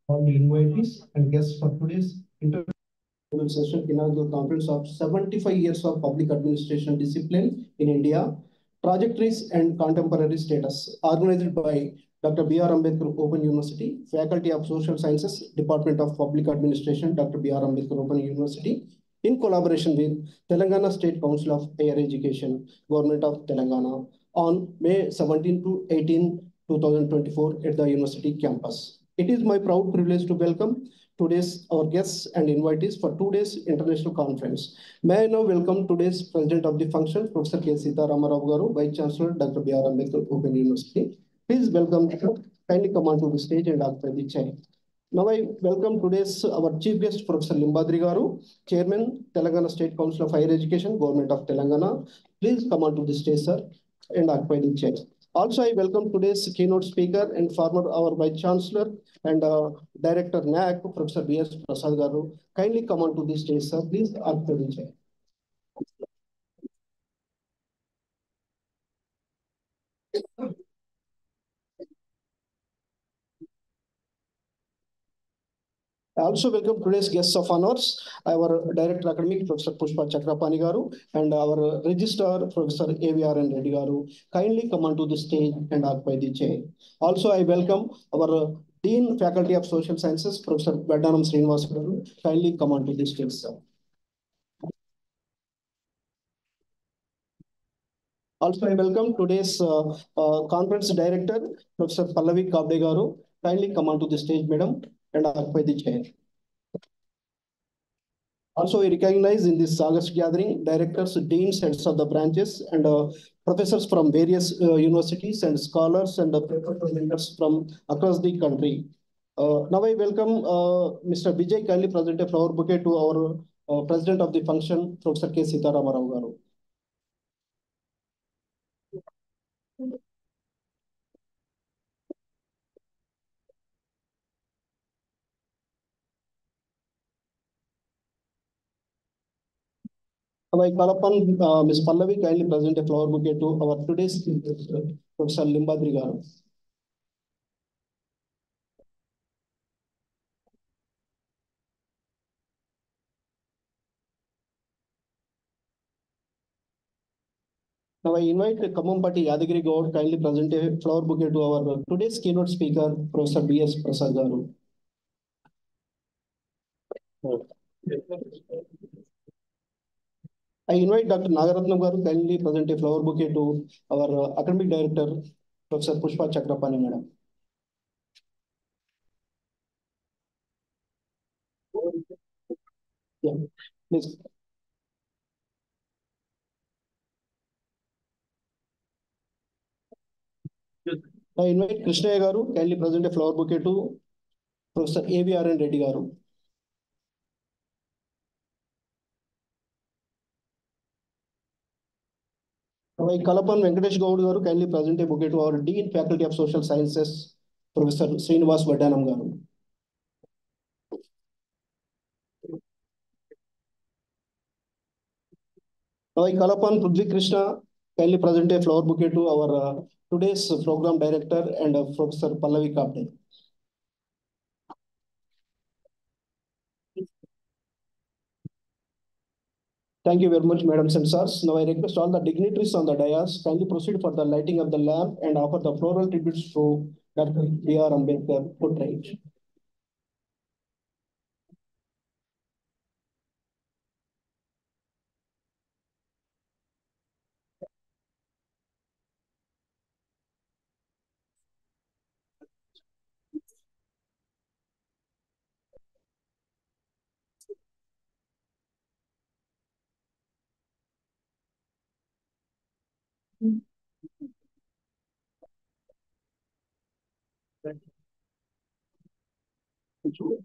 all the invitees and guests for today's session inaugural conference of 75 years of public administration discipline in India, Trajectories and Contemporary Status, organized by Dr. B.R. Ambedkar Open University, Faculty of Social Sciences, Department of Public Administration, Dr. B.R. Ambedkar Open University, in collaboration with Telangana State Council of Higher Education, Government of Telangana, on May 17 to 18, 2024 at the university campus. It is my proud privilege to welcome today's our guests and invitees for today's international conference. May I now welcome today's president of the function, Professor K. Sita Ramarao Garu, Vice Chancellor, Dr. B.R. Ambedkar Open University. Please welcome, kindly come onto the stage and occupy the chair. Now I welcome today's our chief guest, Professor Limbadri Garu, Chairman, Telangana State Council of Higher Education, Government of Telangana. Please come onto the stage, sir, and occupy the chair. Also, I welcome today's keynote speaker and former our Vice Chancellor and Director NAC, Professor B.S. Prasad Garu. Kindly come onto the stage, sir. Please occupy the chair. I also welcome today's guests of honors, our Director Academic, Professor Pushpa Chakrapani Garu, and our Registrar, Professor A.V.R.N. Reddy Garu. Kindly come onto the stage and occupy the chair. Also, I welcome our Dean, Faculty of Social Sciences, Professor Vadanam Srinivas Garu. Kindly come onto the stage, sir. Also, I welcome today's conference director, Professor Pallavi Kabde Garu. Kindly come onto the stage, madam, and occupy the chair. Also, we recognize in this August gathering directors, deans, heads of the branches, and professors from various universities and scholars and paper presenters from across the country. Now I welcome Mr. Vijay. Kindly present a flower bouquet to our president of the function, Professor K. Sita Ramarao Garu. Now I call upon Ms. Pallavi. Kindly present a flower bouquet to our today's Professor Limbadri Garu. Now I invite Kamampati Yadagiri Gaur kindly present a flower bouquet to our today's keynote speaker, Professor B.S. Prasad Garu. I invite Dr. Nagaratnam Garu kindly present a flower bouquet to our academic director, Professor Pushpa Chakrapani Madam. Yeah, please. I invite Krishna Garu kindly present a flower bouquet to Professor A.V.R.N. Reddy Garu. I call upon Venkatesh Gaud Garu kindly present a bouquet to our Dean, Faculty of Social Sciences, Professor Srinivas Vadanam Garu. Now I call upon Prithvi Krishna kindly present a flower bouquet to our today's program director and Professor Pallavi Kapde. Thank you very much, Madam Censors. Now I request all the dignitaries on the dais kindly proceed for the lighting of the lamp and offer the floral tributes to Dr. B.R. Ambedkar portrait. Thank you.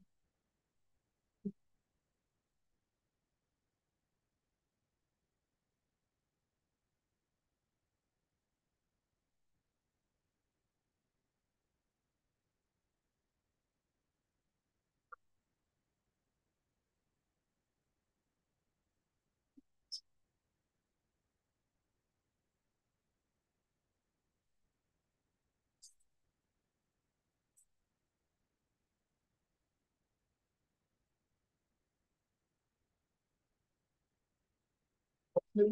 Yes.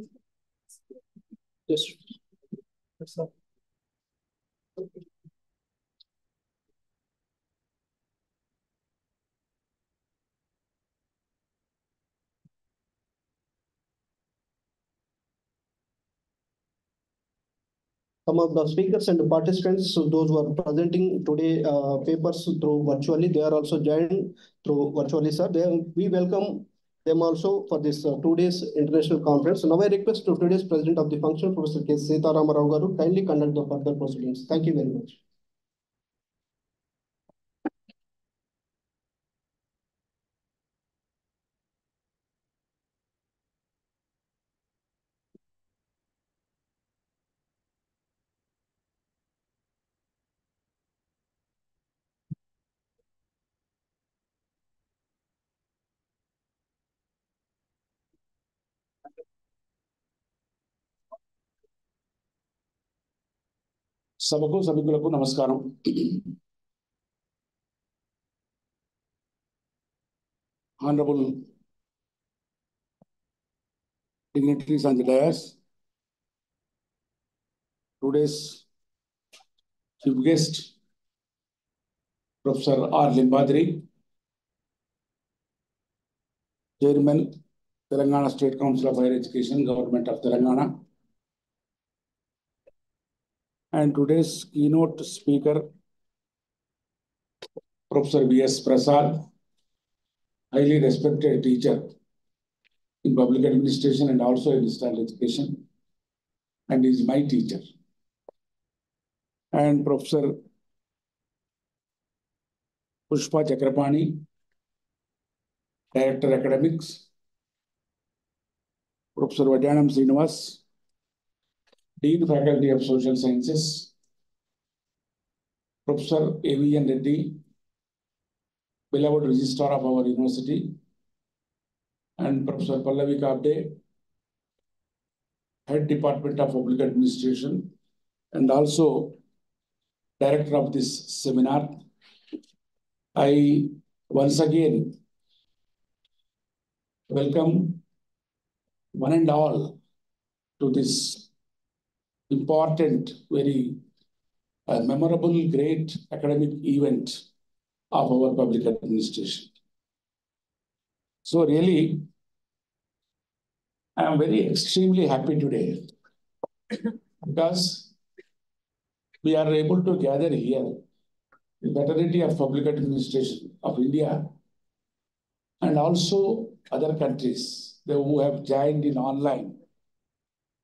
Yes, sir. Some of the speakers and participants, so those who are presenting today papers through virtually, they are also joined through virtually, sir. We welcome them also for this 2 days international conference. Now I request to today's president of the function, Professor K. Sitaramaravu Garu, kindly conduct the further proceedings. Thank you very much. సభకు సభికులకు నమస్కారం. Honorable dignitaries on the dais, today's chief guest, Professor R. Limbadri, Chairman, Telangana State Council of Higher Education, Government of Telangana, and today's keynote speaker, Professor V.S. Prasad, highly respected teacher in public administration and also in digital education, and is my teacher. And Professor Pushpa Chakrapani, Director Academics, Professor Vajanam Srinivas, Dean Faculty of Social Sciences, Professor A.V.N. Reddy, beloved Registrar of our university, and Professor Pallavi Kabde, Head Department of Public Administration, and also Director of this seminar. I once again welcome one and all to this important, very memorable, great academic event of our public administration. So really, I am very extremely happy today because we are able to gather here the fraternity of public administration of India and also other countries who have joined in online.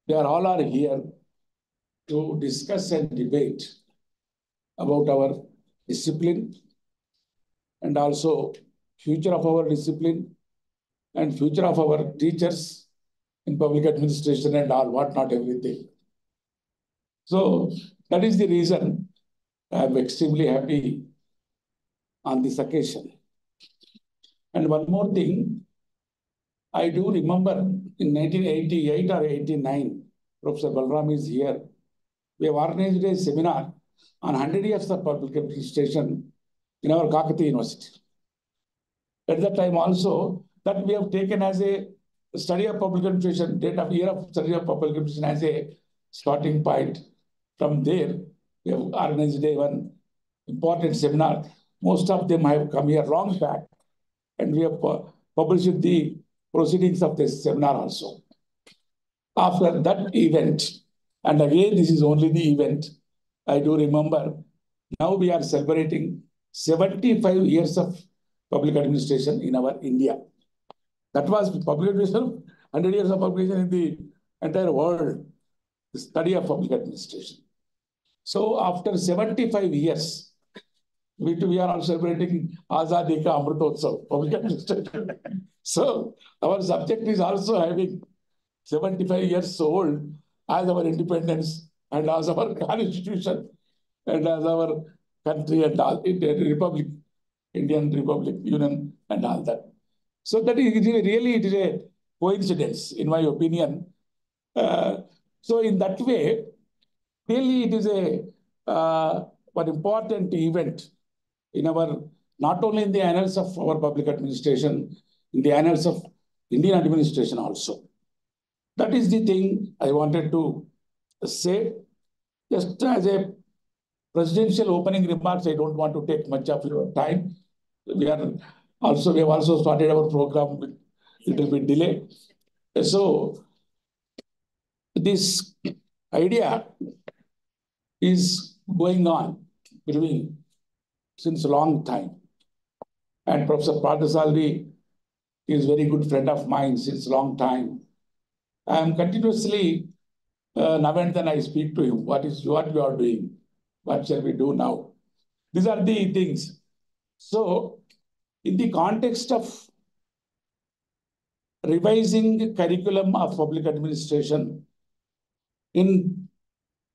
They are all here to discuss and debate about our discipline and also future of our discipline and future of our teachers in public administration and all, whatnot, everything. So that is the reason I am extremely happy on this occasion. And one more thing, I do remember in 1988 or 89, Professor Balram is here. We have organized a seminar on 100 years of public administration in our Kakati University. At that time also, that we have taken as a study of public administration, date of year of study of public administration as a starting point. From there, we have organized one important seminar. Most of them have come here long back, and we have published the proceedings of this seminar also. After that event, and again, this is only the event, I do remember, now we are celebrating 75 years of public administration in our India. That was public administration, 100 years of public administration in the entire world, the study of public administration. So after 75 years, we are also celebrating Azadi Ka Amritotsav, public administration. So our subject is also having 75 years old as our independence and as our constitution and as our country and all, Republic, Indian Republic, Union and all that. So that is really, it is a coincidence, in my opinion. So in that way, really it is an important event in our, not only in the annals of our public administration, in the annals of Indian administration also. That is the thing I wanted to say. Just as a presidential opening remarks, I don't want to take much of your time. We have also started our program with little bit delay. So this idea is going on brewing since a long time. And Professor Pardasalvi is a very good friend of mine since a long time. I am continuously, now and then I speak to him, what you are doing? What shall we do now? These are the things. So in the context of revising curriculum of public administration in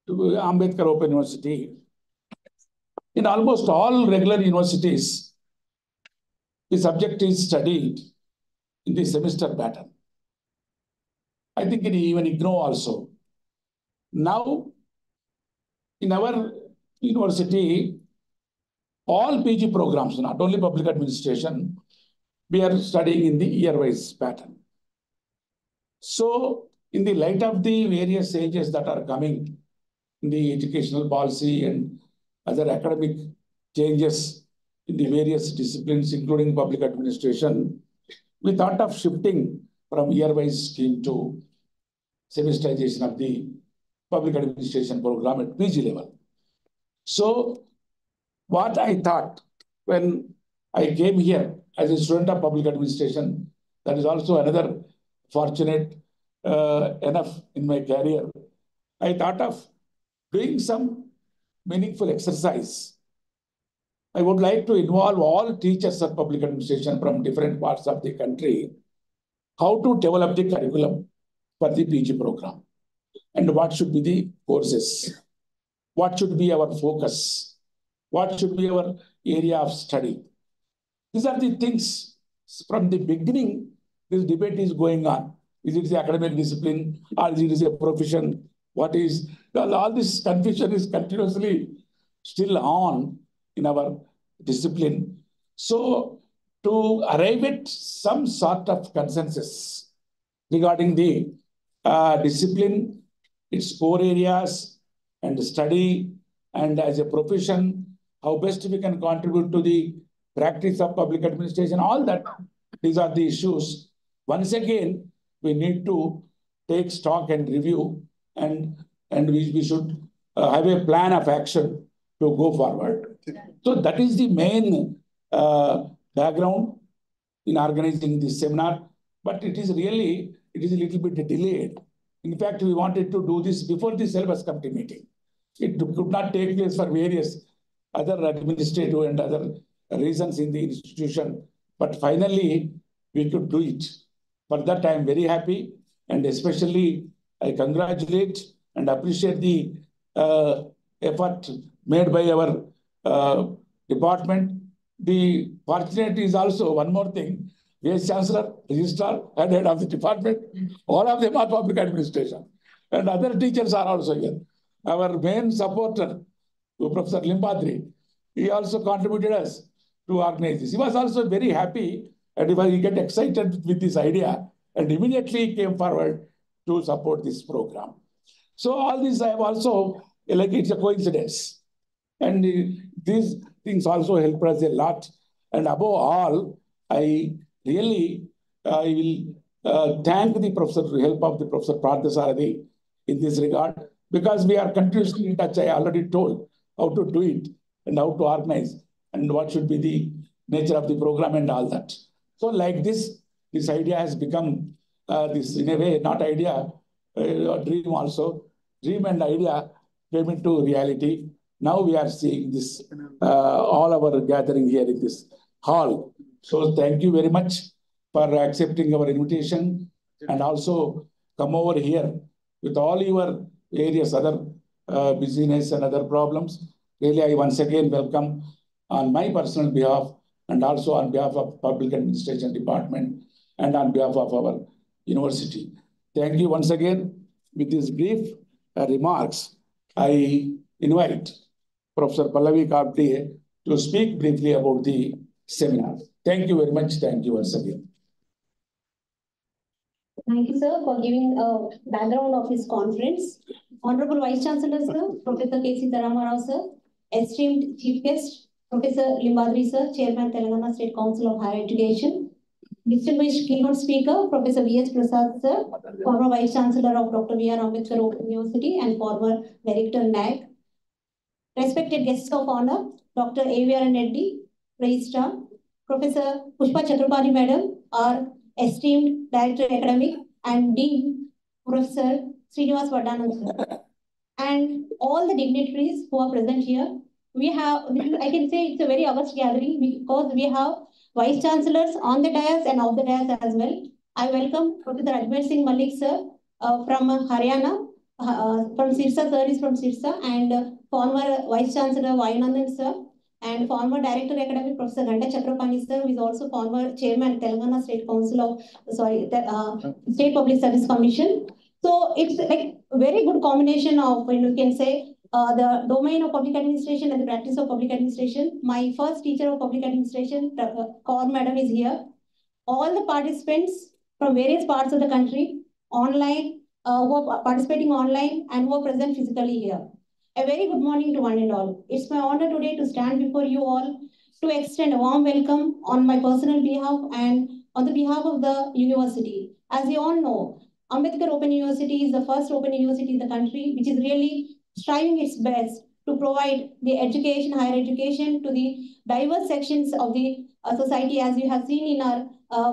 Ambedkar Open University, in almost all regular universities, the subject is studied in the semester pattern. I think even IGNOU also. Now, in our university, all PG programs, not only public administration, we are studying in the year-wise pattern. So, in the light of the various changes that are coming in the educational policy and other academic changes in the various disciplines, including public administration, we thought of shifting from year-wise scheme to semesterization of the public administration program at PG level. So, what I thought when I came here as a student of public administration, that is also another fortunate enough in my career. I thought of doing some meaningful exercise. I would like to involve all teachers of public administration from different parts of the country, how to develop the curriculum for the PG program and what should be the courses, what should be our focus, what should be our area of study. These are the things from the beginning, this debate is going on. Is it the academic discipline or is it a profession? What is, all this confusion is continuously still on in our discipline. So to arrive at some sort of consensus regarding the discipline, its core areas and study, and as a profession, how best we can contribute to the practice of public administration, all that, these are the issues. Once again, we need to take stock and review, and we should have a plan of action to go forward. So that is the main background in organizing this seminar, but it is a little bit delayed. In fact, we wanted to do this before the syllabus committee meeting. It could not take place for various other administrative and other reasons in the institution, but finally we could do it. For that, I am very happy, and especially I congratulate and appreciate the effort made by our department. The fortunate is also one more thing. Vice Chancellor, Registrar, and Head of the department, all of them are public administration. And other teachers are also here. Our main supporter, Professor Limbadri, he also contributed us to organize this. He was also very happy and he got excited with this idea and immediately came forward to support this program. So all this I have also, like it's a coincidence. And these things also help us a lot. And above all, I really will thank the professor, help of the Professor Parthasarathi in this regard, because we are continuously in touch. I already told how to do it and how to organize and what should be the nature of the program and all that. So like this idea has become this, in a way, not idea, a dream also. Dream and idea came into reality. Now we are seeing this, all our gathering here in this hall. So thank you very much for accepting our invitation and also come over here with all your various other busyness and other problems. Really, I once again welcome on my personal behalf and also on behalf of Public Administration Department and on behalf of our university. Thank you once again. With these brief remarks, I invite Professor Pallavi Kapde to speak briefly about the seminar. Thank you very much. Thank you once again. Thank you, sir, for giving a background of his conference. Honorable Vice Chancellor, sir, Professor K.C. Rao, sir, esteemed Chief Guest, Professor Limbadri, sir, Chairman, Telangana State Council of Higher Education, distinguished keynote speaker, Professor V.S. Prasad, sir, former Vice Chancellor of Dr. B.R. Ambedkar Open University and former Director NAG, respected guests of honor, Dr. A.V.R. Reddy, Registrar, Professor Pushpa Chakrapani, Madam, our esteemed Director Academic, and Dean, Professor Srinivas Vadanand, and all the dignitaries who are present here. We have, I can say it's a very august gathering because we have Vice Chancellors on the dais and off the dais as well. I welcome Professor Ajmer Singh Malik, sir, from Haryana, from Sirsa, sir is from Sirsa, and former Vice Chancellor Vayanandan, sir, and former Director Academic Professor Ganda Chakrapani, sir, who is also former Chairman Telangana State Council of, State Public Service Commission. So it's like a very good combination of, you can say, the domain of public administration and the practice of public administration. My first teacher of public administration, Kaur Madam, is here. All the participants from various parts of the country, online, who are participating online and who are present physically here. A very good morning to one and all. It's my honor today to stand before you all to extend a warm welcome on my personal behalf and on the behalf of the university. As you all know, Ambedkar Open University is the first open university in the country which is really striving its best to provide the education, higher education to the diverse sections of the society, as you have seen in our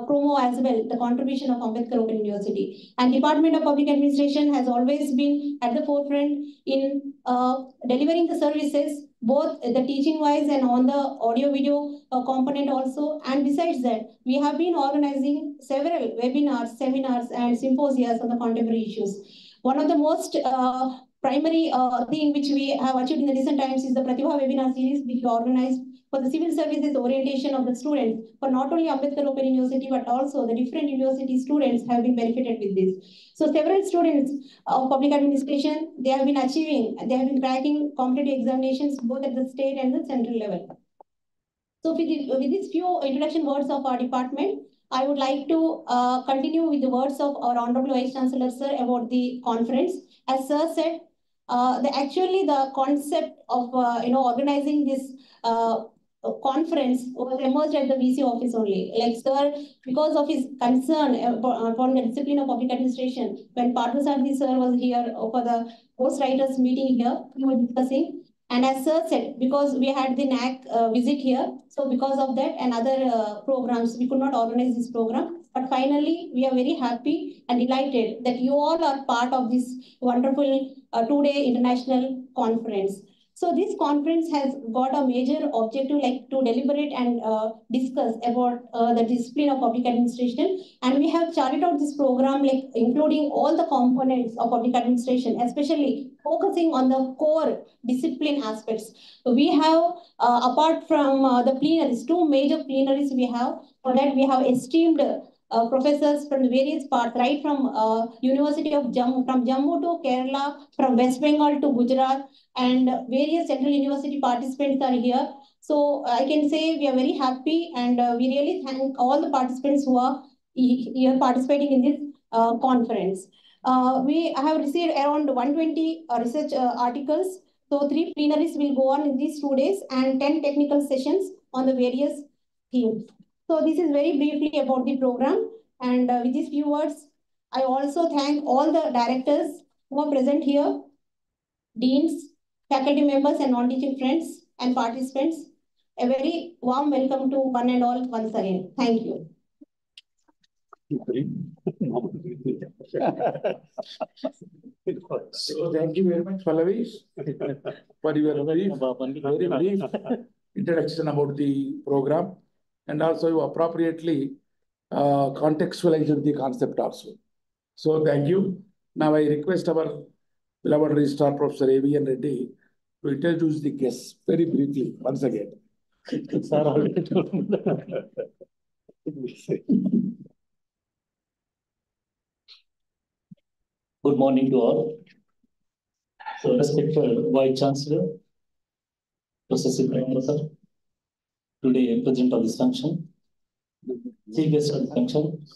promo as well, the contribution of Ambedkar Open University. And Department of Public Administration has always been at the forefront in delivering the services, both the teaching wise and on the audio video component also. And besides that, we have been organizing several webinars, seminars and symposiums on the contemporary issues. One of the most primary thing which we have achieved in the recent times is the Pratibha webinar series, which we organized for the civil services orientation of the students for not only Ambedkar Open University but also the different university students have been benefited with this. So several students of public administration, they have been cracking competitive examinations both at the state and the central level. So with these few introduction words of our department, I would like to continue with the words of our Honorable Vice Chancellor, sir, about the conference. As sir said, the concept of organizing this conference was emerged at the VC office only. Like sir, because of his concern upon the discipline of public administration, when Parthasarathy sir was here for the post writers meeting here, we were discussing. And as sir said, because we had the NAC visit here, so because of that and other programs, we could not organize this program. But finally, we are very happy and delighted that you all are part of this wonderful two-day international conference. So this conference has got a major objective like to deliberate and discuss about the discipline of public administration. And we have charted out this program like including all the components of public administration, especially focusing on the core discipline aspects. So we have, apart from the plenaries, two major plenaries we have. For that, we have esteemed professors from the various parts, right from University of Jammu, from Jammu to Kerala, from West Bengal to Gujarat, and various central university participants are here. So I can say we are very happy and we really thank all the participants who are here participating in this conference. We have received around 120 research articles. So 3 plenaries will go on in these 2 days and 10 technical sessions on the various themes. So this is very briefly about the program. And with these few words, I also thank all the directors who are present here, deans, faculty members and non-teaching friends and participants. A very warm welcome to one and all once again. Thank you. So thank you very much, Pallavi, for your very brief introduction about the program, and also you appropriately contextualized the concept also. So thank you. Now I request our beloved Registrar Professor A.V.N. Reddy to introduce the guests very briefly once again. Good morning to all. So, respected Vice Chancellor, Professor Siddhartha sir, today President of this function, Chief Guest of the function,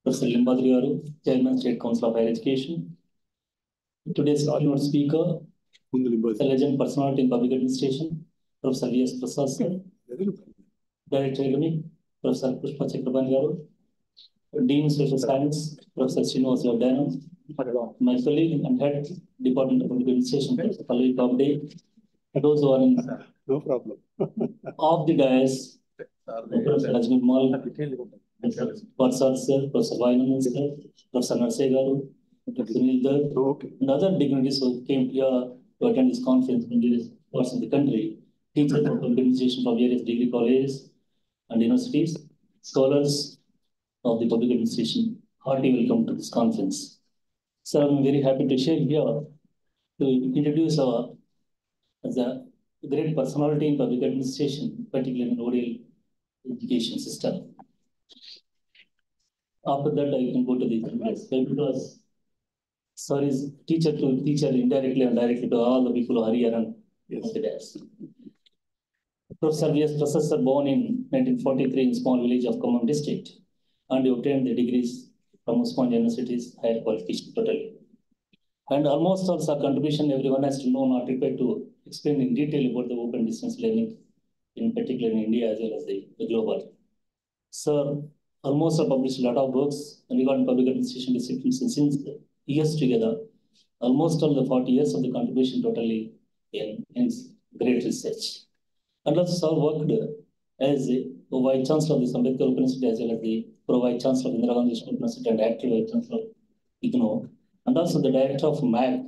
Professor Limbadri Garu, Chairman, State Council of Higher Education. Today's keynote speaker, a legend personality in public administration, Professor V.S. Prasad sir. Director Academic, Professor Pushpa Chakrabarti Garu. Dean Social Science, Professor Srinivas Vardhanam. My colleague and head Department of Public Administration, Professor Pallavi Kabde. Those who are in No problem. off the dais, Professor Rajmi Mal, Professor Parsad sir, Professor Vainanand sir, Professor Narseh Garu, Professor Sunil Dar, Okay. and other dignitaries who came here to attend this conference from various parts of the country, teachers of public administration from various degree colleges and universities, scholars of the public administration. Hearty welcome to this conference. So I'm very happy to share here to introduce our as a great personality in public administration, particularly in ODL education system. After that, I can go to the next slide because sir is teacher to teacher indirectly and directly to all the people who are here and the desk. Professor V.S. Prasad, born in 1943 in small village of Khammam district, and he obtained the degrees from Usman University's higher qualification totally. And almost all our contribution, everyone has to know, not required to explain in detail about the open distance learning, in particular in India as well as the global. Sir, almost published a lot of books regarding public administration disciplines since years together. Almost all the 40 years of the contribution totally in great research. And also sir worked as a Vice Chancellor of the Ambedkar University as well as the Vice Chancellor of Indira Gandhi University and active Vice Chancellor of IGNOU, and also the Director of MAC.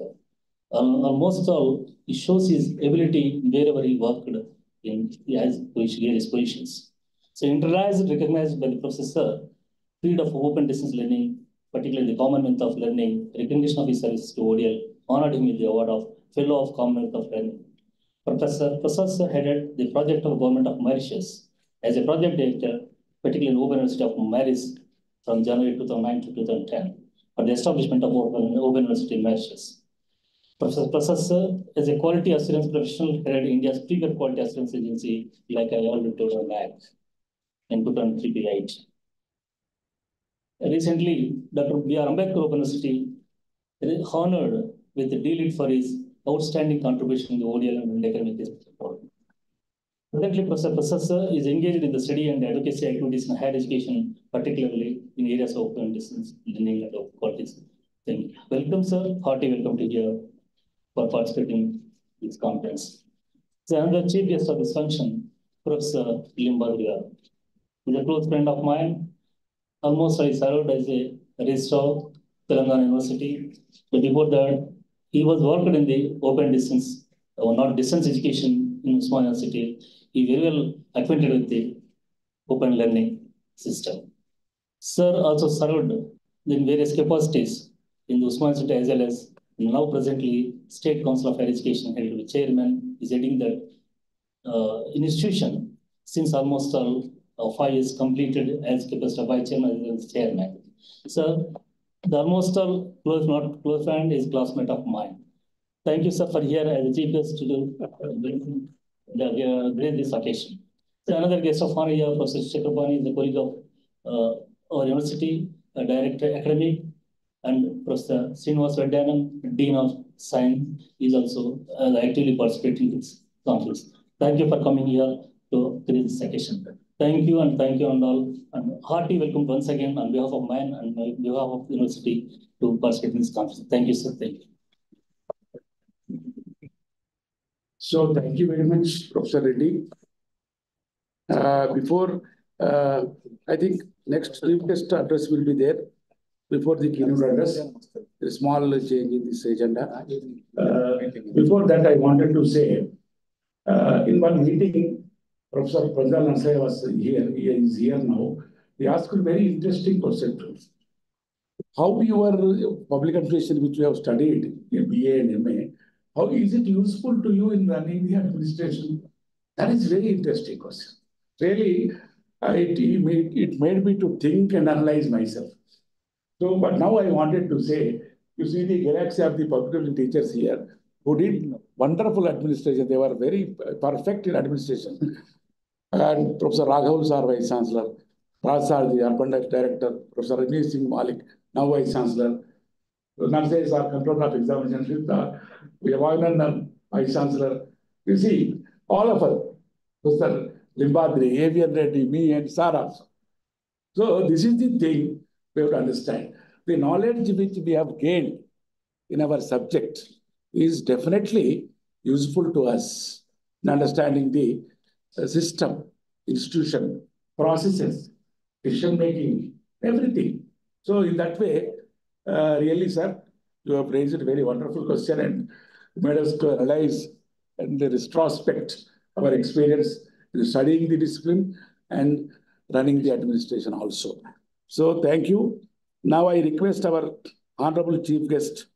Almost all, it shows his ability wherever he worked in various positions. So internalized, recognized by the professor, field of open distance learning, particularly the Commonwealth of Learning, recognition of his services to ODL, honored him with the award of Fellow of Commonwealth of Learning. Professor Prasad headed the project of Government of Mauritius as a project director, particularly in Open University of Mauritius from January 2009 to 2010, for the establishment of Open University in Mauritius. Professor Prasad, as a quality assurance professional, headed India's premier quality assurance agency, like I already told you, MAC, in 2003-8. Recently, Dr. B.R. Ambedkar Open University is honored with the D.Litt for his outstanding contribution in the ODL and academic support. Presently, Professor Prasad is engaged in the study and advocacy activities in higher education, particularly in areas of open distance learning and of qualities. Thank you. Welcome, sir. Hearty welcome to here for participating in this conference. So another chief guest of this function, Professor Limbadri Garu. He's a close friend of mine. Almost I served as a registrar of Telangana University. But before that, he was worked in the open distance, not distance education in Usman University. He very well acquainted with the open learning system. Sir also served in various capacities in the Usman University as well as now presently State Council of Higher Education, held with chairman, is heading that institution since almost 5 years completed as capacity of vice chairman as well as chairman. So the almost all close, not close friend, is classmate of mine. Thank you, sir, for here as a chief guest to grace this occasion. So another guest of honor here, Professor Chakrabarti, is a colleague of our university, director academic, and Professor Srinivas Vardhanam, Dean of Science, is also actively participating in this conference. Thank you for coming here to this occasion. Thank you and all. And hearty welcome once again on behalf of mine and on behalf of the university to participate in this conference. Thank you, sir. Thank you. So thank you very much, Professor Reddy. I think next chief guest address will be there. Before the keynote address, a small change in this agenda. Before that, I wanted to say, in one meeting, Professor Pranjal Narseh was here. He is here now. He asked a very interesting question. How your public administration, which you have studied in BA and MA, how is it useful to you in running the administration? That is very interesting question. Really, it made me to think and analyze myself. So, but now I wanted to say, you see the galaxy of the public teachers here who did wonderful administration. They were very perfect in administration. And Professor Raghav, our Vice Chancellor, Prasad, the Urban Director, Professor Rajneesh Singh Malik, now Vice Chancellor. Nurses are Controller of Examination. We have Anand, Vice Chancellor. You see, all of us, Professor Limbadri, Avian Reddy, me, and Sir also. So this is the thing we have to understand. The knowledge which we have gained in our subject is definitely useful to us in understanding the system, institution, processes, decision-making, everything. So in that way, really, sir, you have raised a very wonderful question and made us to realize and retrospect our experience in studying the discipline and running the administration also. So thank you. Now I request our Honorable Chief Guest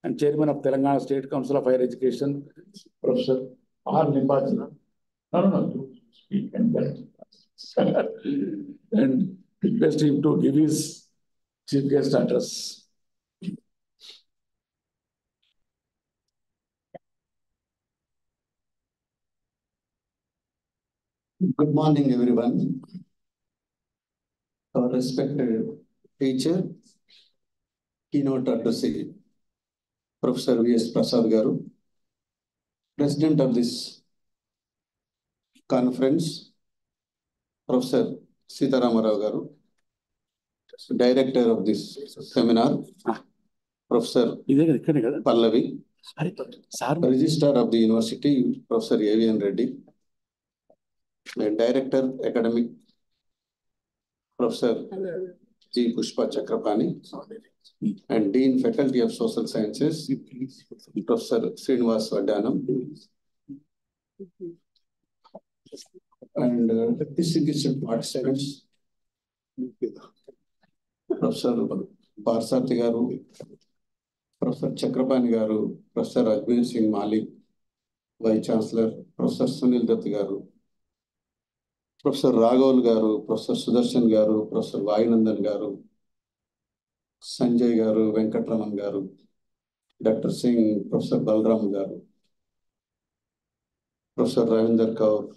and Chairman of Telangana State Council of Higher Education, Professor R. Limbadri. No, you speak and then and request him to give his Chief Guest address. Good morning, everyone. Our respected teacher, keynote addressee, Professor V.S. Prasad Garu, President of this conference, Professor Sitaram Rao Garu, Director of this seminar, Professor Pallavi, Registrar of the University, Professor Avian Reddy, and Director Academic, Professor G. Pushpa Chakrapani, and Dean Faculty of Social Sciences, Professor Srinivas Vadanam, and distinguished participants, Professor Barsati Garu, Professor Chakrapani Garu, Professor Rajneesh Singh Malik, Vice Chancellor, Professor Sunil Dutt Garu, Professor Raghav Garu, Professor Sudarshan Garu, Professor Vainandan Garu, Sanjay Garu, Venkatraman Garu, Dr. Singh, Professor Balram Garu, Professor Ravinder Kaur,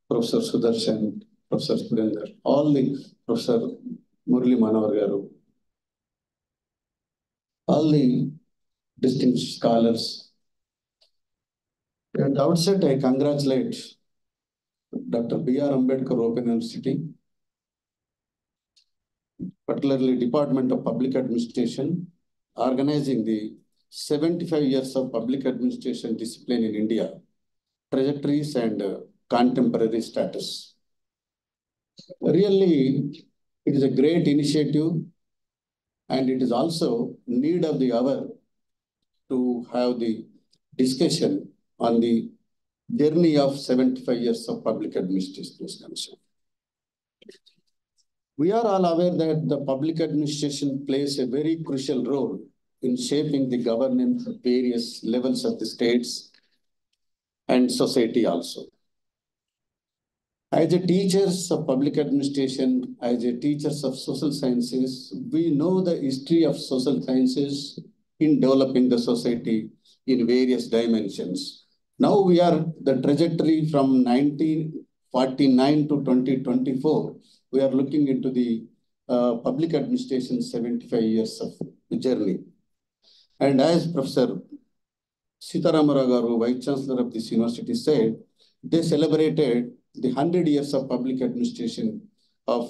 Professor Sudarshan, Professor Surendra, all the Professor Murli Manohar Garu, all the distinguished scholars. At the outset, I congratulate Dr. B.R. Ambedkar Open University, particularly Department of Public Administration, organizing the 75 years of public administration discipline in India, trajectories and contemporary status. Really, it is a great initiative, and it is also need of the hour to have the discussion on the journey of 75 years of public administration is concerned. We are all aware that the public administration plays a very crucial role in shaping the governance of various levels of the states and society also. As a teachers of public administration, as a teachers of social sciences, we know the history of social sciences in developing the society in various dimensions. Now we are the trajectory from 1949 to 2024. We are looking into the public administration 75 years of journey. And as Professor Sitaram Rao Garu, Vice Chancellor of this university, said, they celebrated the 100 years of public administration of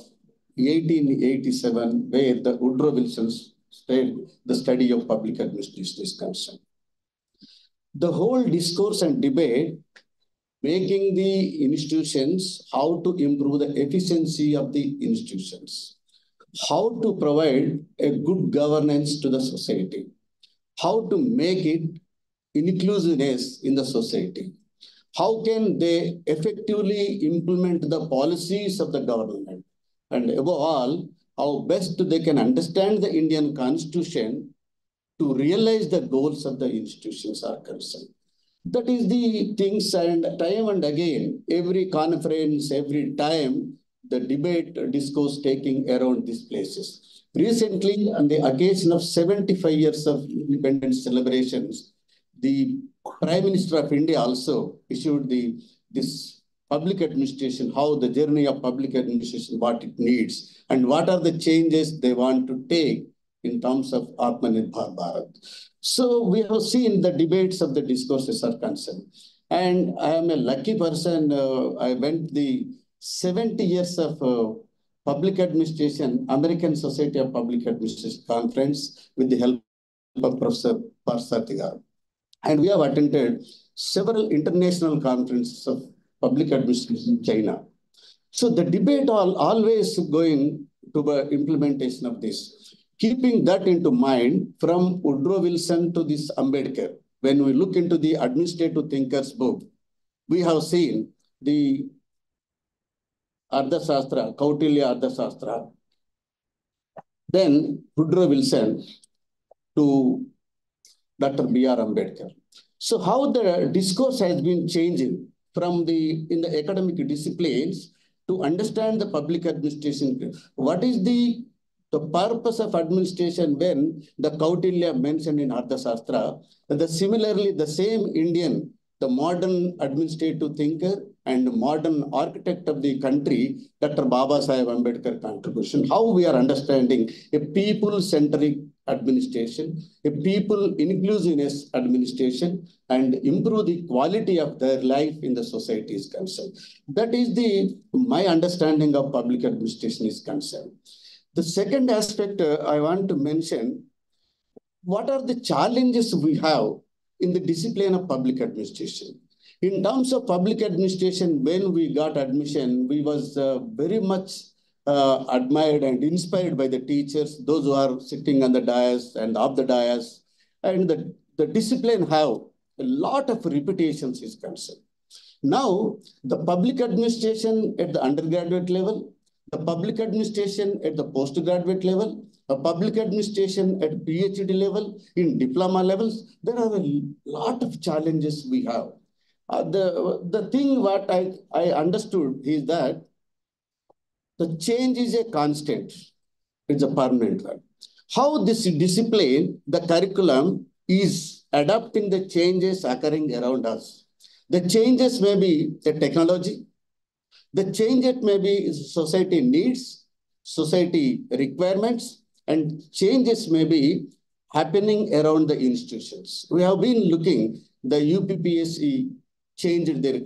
1887, where the Woodrow Wilson said the study of public administration is concerned. The whole discourse and debate making the institutions, how to improve the efficiency of the institutions, how to provide a good governance to the society, how to make it inclusiveness in the society, how can they effectively implement the policies of the government, and above all, how best they can understand the Indian Constitution to realize the goals of the institutions are concerned. That is the things, and time and again, every conference, every time, the debate, discourse taking around these places. Recently, on the occasion of 75 years of independence celebrations, the Prime Minister of India also issued this public administration, how the journey of public administration, what it needs, and what are the changes they want to take in terms of Atmanirbhar Bharat. So we have seen the debates of the discourses are concerned. And I am a lucky person. I went the 70 years of public administration, American Society of Public Administration conference with the help of Professor Parsatigar. And we have attended several international conferences of public administration in China. So the debate always going to the implementation of this. Keeping that into mind, from Woodrow Wilson to this Ambedkar, when we look into the Administrative Thinkers book, we have seen the Ardhashastra, Kautilya Ardhashastra, then Woodrow Wilson to Dr. B.R. Ambedkar. So how the discourse has been changing from in the academic disciplines to understand the public administration. What is the purpose of administration when the Kautilya mentioned in Ardhashastra, similarly the same Indian, the modern administrative thinker and modern architect of the country, Dr. Baba Saheb Ambedkar contribution, how we are understanding a people-centric administration, a people inclusiveness administration, and improve the quality of their life in the society is concerned. That is my understanding of public administration is concerned. The second aspect I want to mention, what are the challenges we have in the discipline of public administration? In terms of public administration, when we got admission, we was very much admired and inspired by the teachers, those who are sitting on the dais and off the dais. And the discipline have a lot of reputations is concerned. Now, the public administration at the undergraduate level, the public administration at the postgraduate level, the public administration at PhD level, in diploma levels, there are a lot of challenges we have. The thing what I understood is that the change is a constant. It's a permanent one. How this discipline, the curriculum, is adapting the changes occurring around us. The changes may be the technology. The change it may be society needs, society requirements, and changes may be happening around the institutions. We have been looking, the UPPSC changed their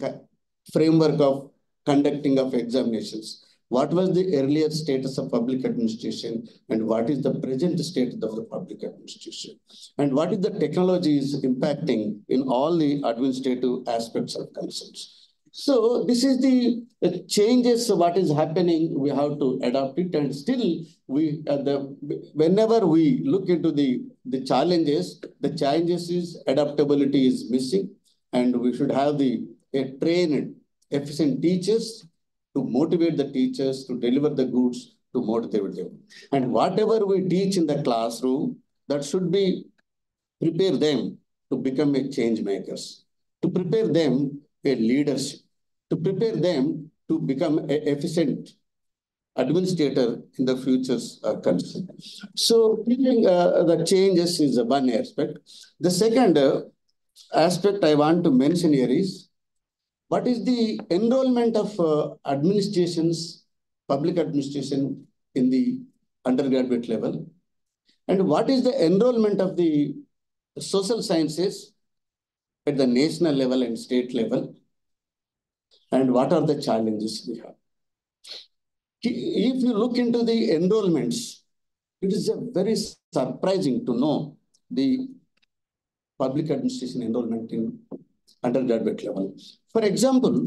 framework of conducting of examinations. What was the earlier status of public administration and what is the present status of the public administration? And what is the technology is impacting in all the administrative aspects of concerns? So this is the changes, what is happening, we have to adapt it, and still whenever we look into the challenges, the challenges is adaptability is missing, and we should have trained, efficient teachers to motivate the teachers, to deliver the goods, to motivate them. And whatever we teach in the classroom, that should be prepare them to become a change makers, to prepare them a leadership, to prepare them to become an efficient administrator in the futures country. So the changes is one aspect. The second aspect I want to mention here is, what is the enrollment of administrations, public administration in the undergraduate level? And what is the enrollment of the social sciences at the national level and state level? And what are the challenges we have? If you look into the enrollments, it is very surprising to know the public administration enrollment in undergraduate level. For example,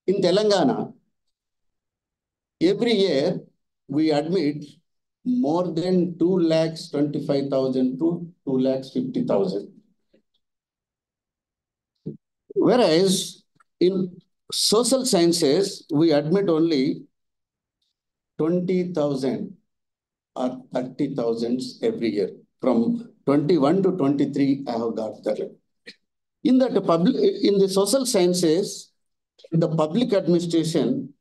in Telangana, every year we admit more than 2,25,000 to 2,50,000. Whereas in social sciences, we admit only 20,000 or 30,000 every year. From 21 to 23, I have got that. In the social sciences, in the public administration,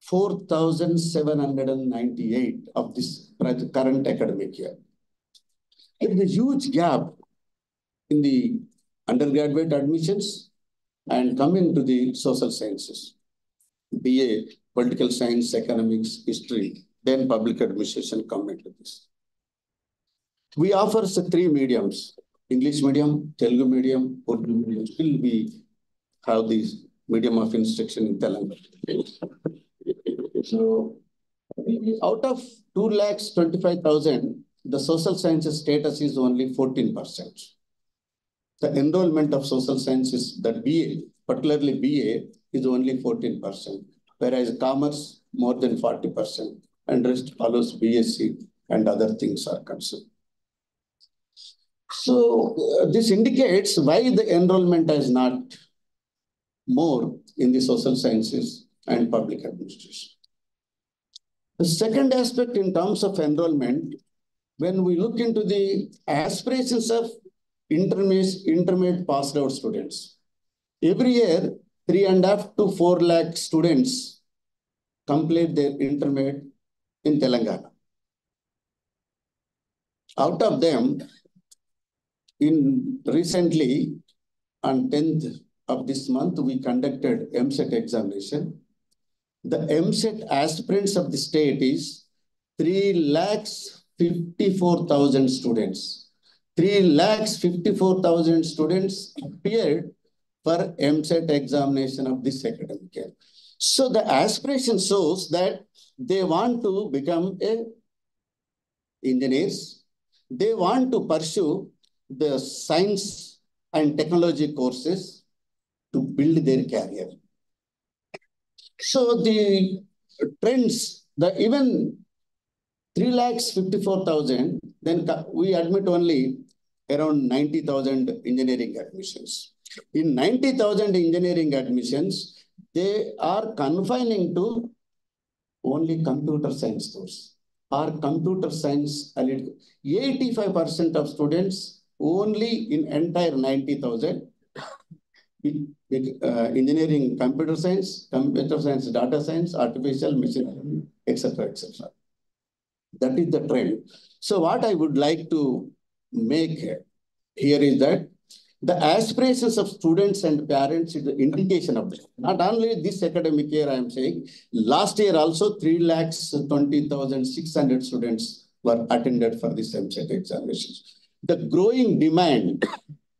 4,798 of this current academic year. There is a huge gap in the undergraduate admissions and coming to the social sciences, BA, political science, economics, history, then public administration come into this. We offer three mediums, English medium, Telugu medium, Urdu medium. Still we have this medium of instruction in Telugu. So out of 2,25,000, the social sciences status is only 14%. The enrollment of social sciences, that BA, particularly BA, is only 14%, whereas commerce more than 40%, and rest follows BSc and other things are concerned. So this indicates why the enrollment is not more in the social sciences and public administration. The second aspect in terms of enrollment, when we look into the aspirations of intermediate passed out students, every year 3.5 to 4 lakh students complete their intermediate in Telangana. Out of them, recently on 10th of this month, we conducted MSET examination. The MSET aspirants of the state is 3,54,000 students. 3,54,000 students appeared for MSET examination of this academic year. So the aspiration shows that they want to become engineers. They want to pursue the science and technology courses to build their career. So the trends, even 3,54,000, then we admit only around 90,000 engineering admissions. In 90,000 engineering admissions, they are confining to only computer science course or computer science. 85% of students only in entire 90,000 engineering, computer science, data science, artificial machine learning, etc., etc. That is the trend. So what I would like to make here is that the aspirations of students and parents is the indication of that. Not only this academic year, I am saying, last year also 3,20,600 students were attended for this MSET examinations. The growing demand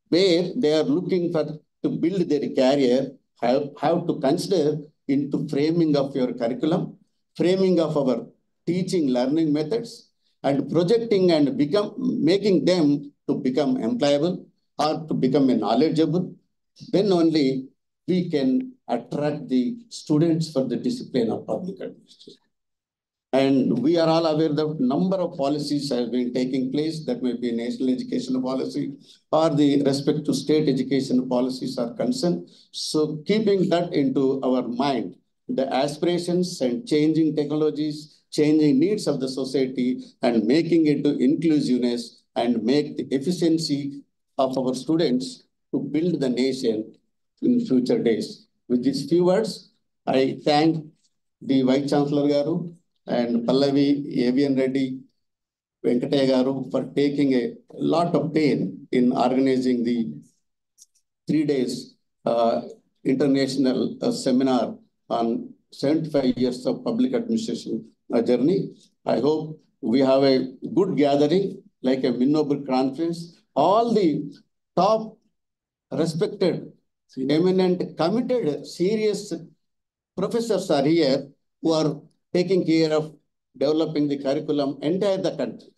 where they are looking for to build their career have to consider into framing of your curriculum, framing of our teaching learning methods, and projecting and making them to become employable or to become knowledgeable. Then only we can attract the students for the discipline of public administration. And we are all aware that number of policies have been taking place. That may be national education policy or the respect to state education policies are concerned. So keeping that into our mind, the aspirations and changing technologies, changing needs of the society and making it to inclusiveness and make the efficiency of our students to build the nation in future days. With these few words, I thank the Vice Chancellor Garu and Pallavi, Avian Reddy, Venkataya Garu for taking a lot of pain in organizing the 3 days international seminar on 75 years of public administration journey. I hope we have a good gathering, like a Minnober conference. All the top respected, eminent, committed, serious professors are here who are taking care of developing the curriculum entire the country.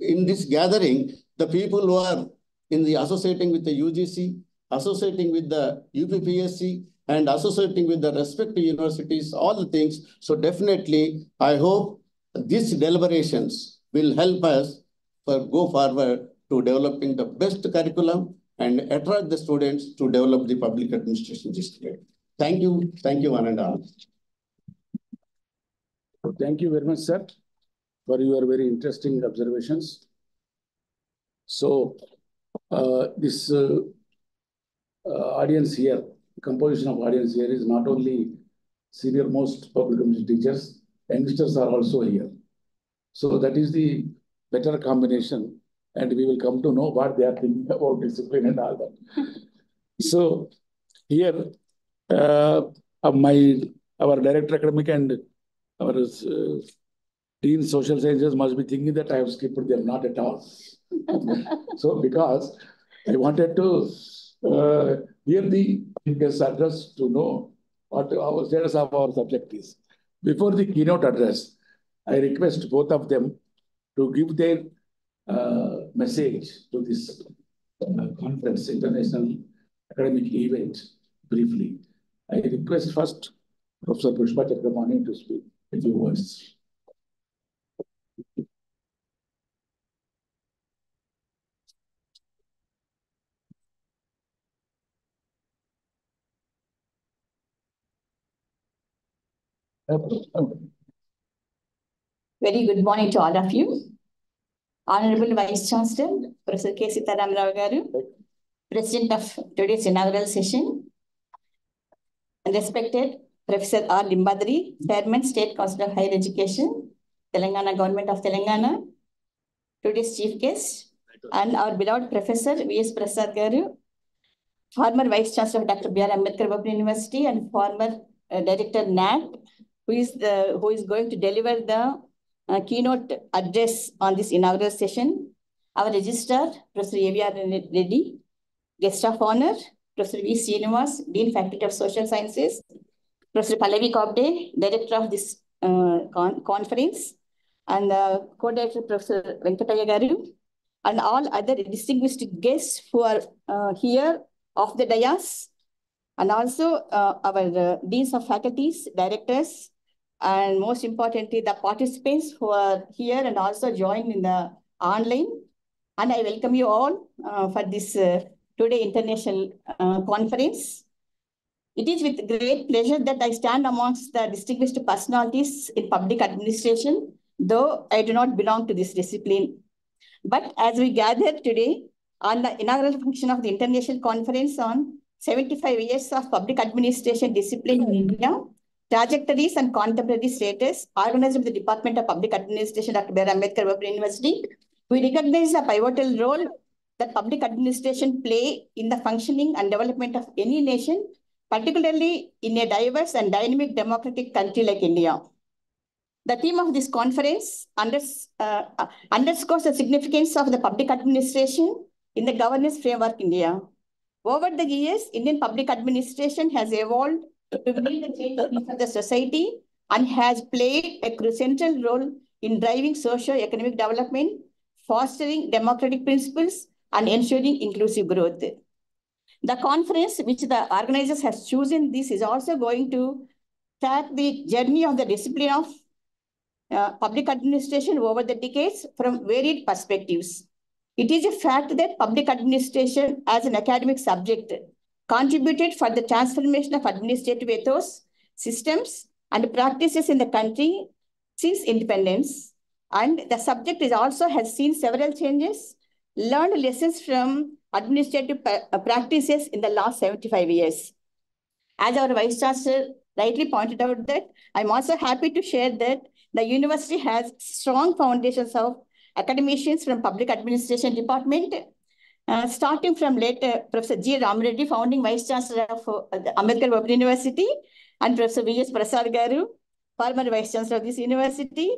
In this gathering, the people who are in the associating with the UGC, associating with the UPPSC, and associating with the respective universities, all the things. So definitely, I hope these deliberations will help us go forward to developing the best curriculum and attract the students to develop the public administration discipline. Thank you, one and all. Thank you very much, sir, for your very interesting observations. So, this audience here, composition of audience here is not only senior most public administration teachers, youngsters are also here. So that is the better combination, and we will come to know what they are thinking about discipline and all that. So here, our director academic and our dean social sciences must be thinking that I have skipped them, not at all. So because I wanted to hear the speaker's address to know what our status of our subject is. Before the keynote address, I request both of them to give their message to this conference, international academic event, briefly. I request first Professor Pushpa Chakramani to speak a few words. Very good morning to all of you. Honorable Vice Chancellor, Professor K. Sitaram Rao Garu, President of today's inaugural session, and respected Professor R. Limbadri, Chairman, State Council of Higher Education, Telangana Government of Telangana, today's chief guest, and our beloved Professor V.S. Prasad Garu, former Vice Chancellor of Dr. B.R. Ambedkar Open University and former Director NAT, who is going to deliver the keynote address on this inaugural session. Our registrar, Professor A.V.R. Reddy, guest of honor, Professor V. Srinivas, Dean Faculty of Social Sciences, Professor Pallavi Kobde, Director of this conference, and co-director Professor Venkataya Garu, and all other distinguished guests who are here off the dais, and also our deans of faculties, directors, and most importantly, the participants who are here and also joined in the online. And I welcome you all for this today international conference. It is with great pleasure that I stand amongst the distinguished personalities in public administration, though I do not belong to this discipline. But as we gather today on the inaugural function of the International Conference on 75 years of public administration discipline in India, Trajectories and Contemporary Status, organized by the Department of Public Administration, Dr. B.R. Ambedkar Open University, we recognize the pivotal role that public administration play in the functioning and development of any nation, particularly in a diverse and dynamic democratic country like India. The theme of this conference underscores the significance of the public administration in the governance framework in India. Over the years, Indian public administration has evolved to meet the changing needs of the society and has played a central role in driving socio-economic development, fostering democratic principles, and ensuring inclusive growth. The conference, which the organizers have chosen, this is also going to track the journey of the discipline of public administration over the decades from varied perspectives. It is a fact that public administration as an academic subject contributed for the transformation of administrative ethos, systems, and practices in the country since independence. And the subject is also has seen several changes, learned lessons from administrative practices in the last 75 years. As our Vice Chancellor rightly pointed out that, I'm also happy to share that the university has strong foundations of academicians from Public Administration Department, starting from late Professor G. Ram Reddy, founding Vice Chancellor of Ambedkar Open University, and Professor V.S. Prasad Garu, former Vice Chancellor of this university,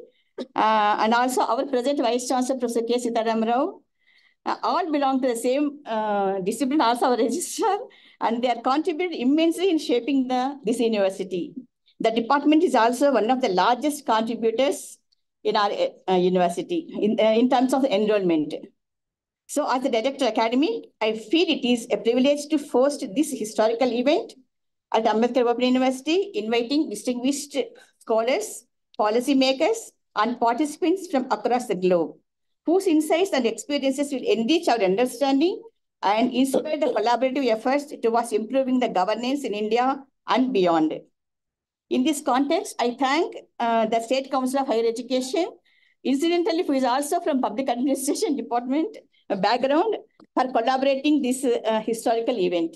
and also our present Vice Chancellor, Professor K. Sitaram Rao. All belong to the same discipline, also our registrar, and they are contributed immensely in shaping this university. The department is also one of the largest contributors in our university in terms of enrollment. So as the Director Academy, I feel it is a privilege to host this historical event at Ambedkar Open University, inviting distinguished scholars, policymakers, and participants from across the globe, whose insights and experiences will enrich our understanding and inspire the collaborative efforts towards improving the governance in India and beyond. In this context, I thank the State Council of Higher Education, incidentally, who is also from Public Administration Department background, for collaborating this historical event.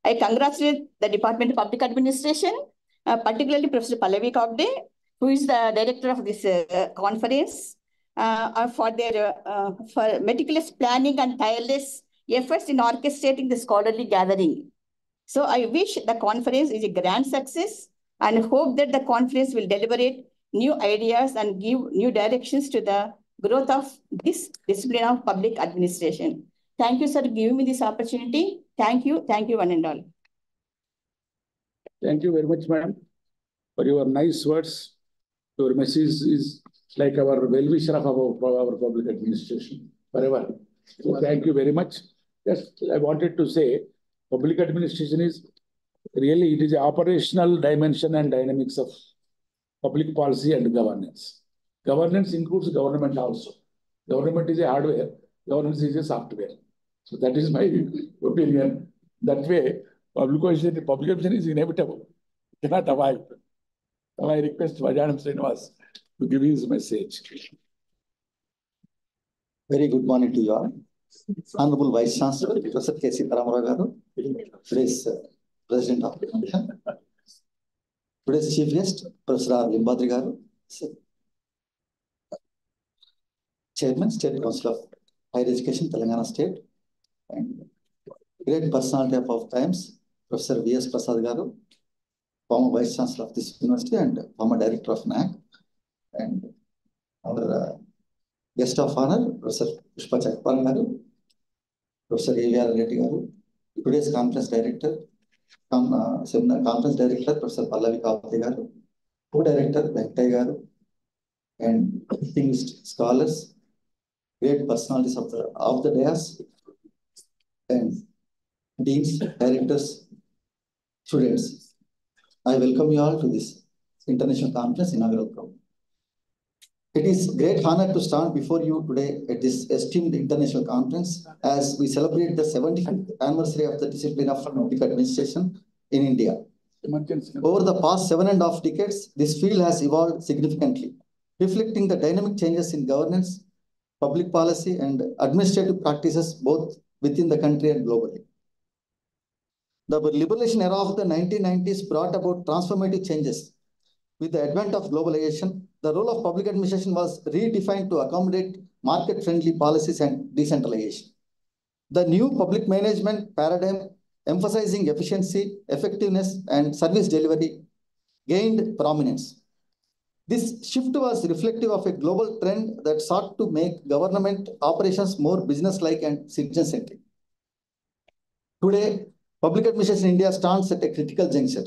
I congratulate the Department of Public Administration, particularly Professor Pallavi Kobde, who is the director of this conference, for their for meticulous planning and tireless efforts in orchestrating the scholarly gathering. So I wish the conference is a grand success and hope that the conference will deliberate new ideas and give new directions to the growth of this discipline of public administration. Thank you, sir, for giving me this opportunity. Thank you, one and all. Thank you very much, madam, for your nice words. Your message is like our well-wisher of our public administration forever. So thank you very much. Just I wanted to say, public administration is really, it is the operational dimension and dynamics of public policy and governance. Governance includes government also. Government is a hardware, governance is a software. So that is my opinion. That way, public administration is inevitable. You cannot avoid. So I request Vajanam Srinivas to give his message. Very good morning to you all. Honorable Vice Chancellor, Professor K.C. Taramara Garu, today's President of the Commission, today's Chief Guest, Professor Limbadri Garu, Chairman, State Council of Higher Education, Telangana State, and great personality of our times, Professor V.S. Prasad Garu, former Vice Chancellor of this university and former Director of NAC, and our guest of honor, Professor Pushpa Chakpal Garu, Professor A.V.R. Reddy Garu, today's conference director, conference director, Professor Pallavi Kavati Garu, co-director, Venkataya Garu, and distinguished scholars, great personalities of the dais, and deans, directors, students. I welcome you all to this international conference inaugural program. It is great honor to stand before you today at this esteemed international conference as we celebrate the 75th anniversary of the discipline of public administration in India. Over the past 7.5 decades, this field has evolved significantly, reflecting the dynamic changes in governance, public policy, and administrative practices both within the country and globally. The liberalization era of the 1990s brought about transformative changes. With the advent of globalization, the role of public administration was redefined to accommodate market-friendly policies and decentralization. The new public management paradigm, emphasizing efficiency, effectiveness, and service delivery, gained prominence. This shift was reflective of a global trend that sought to make government operations more business-like and citizen-centric. Today, public administration in India stands at a critical juncture.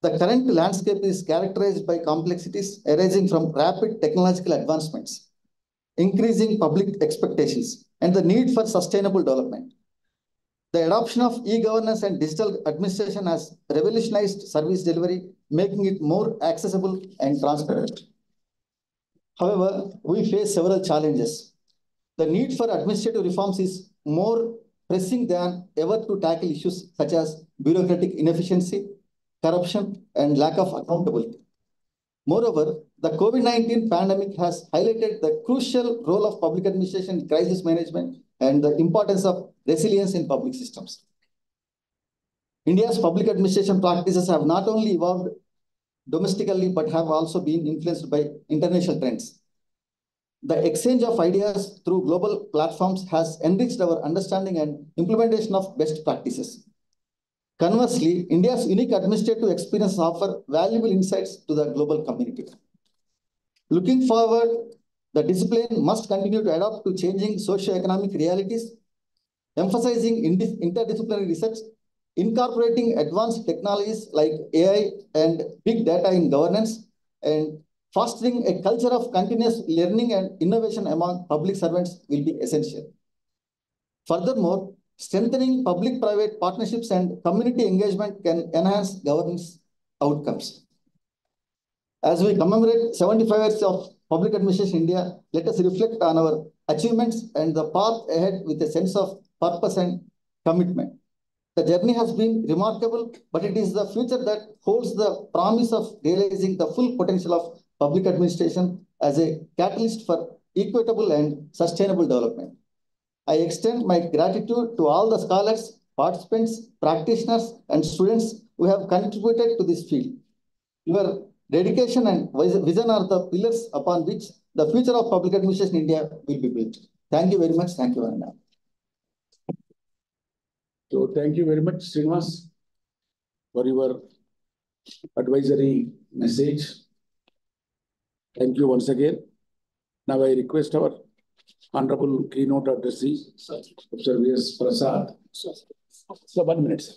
The current landscape is characterized by complexities arising from rapid technological advancements, increasing public expectations, and the need for sustainable development. The adoption of e-governance and digital administration has revolutionized service delivery, making it more accessible and transparent. However, we face several challenges. The need for administrative reforms is more pressing than ever to tackle issues such as bureaucratic inefficiency, corruption, and lack of accountability. Moreover, the COVID-19 pandemic has highlighted the crucial role of public administration in crisis management and the importance of resilience in public systems. India's public administration practices have not only evolved domestically, but have also been influenced by international trends. The exchange of ideas through global platforms has enriched our understanding and implementation of best practices. Conversely, India's unique administrative experience offers valuable insights to the global community. Looking forward, the discipline must continue to adapt to changing socio-economic realities, emphasizing interdisciplinary research, incorporating advanced technologies like AI and big data in governance, and fostering a culture of continuous learning and innovation among public servants will be essential. Furthermore, strengthening public-private partnerships and community engagement can enhance governance outcomes. As we commemorate 75 years of public administration in India, let us reflect on our achievements and the path ahead with a sense of purpose and commitment. The journey has been remarkable, but it is the future that holds the promise of realizing the full potential of public administration as a catalyst for equitable and sustainable development. I extend my gratitude to all the scholars, participants, practitioners, and students who have contributed to this field. Your dedication and vision are the pillars upon which the future of public administration in India will be built. Thank you very much. Thank you, Anna. So thank you very much, Srinivas. for your advisory message. Thank you once again. Now I request our Honorable Keynote Addressee, Professor V.S. Prasad. So 1 minute, sir.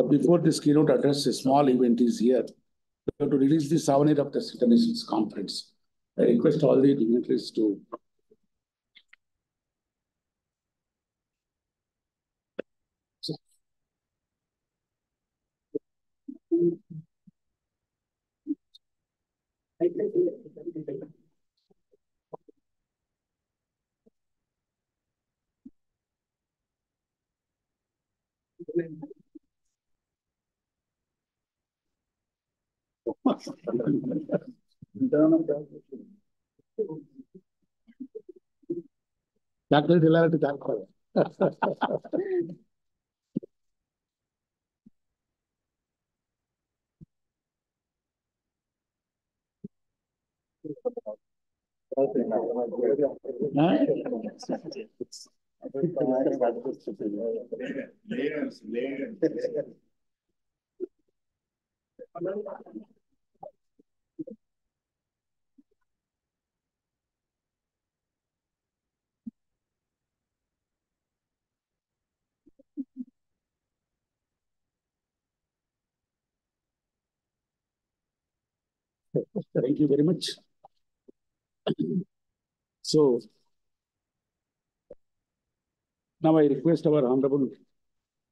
Before this keynote address, a small event is here. We have to release the souvenir of this international conference. I request all the dignitaries to. Thank you very much. So now I request our Honorable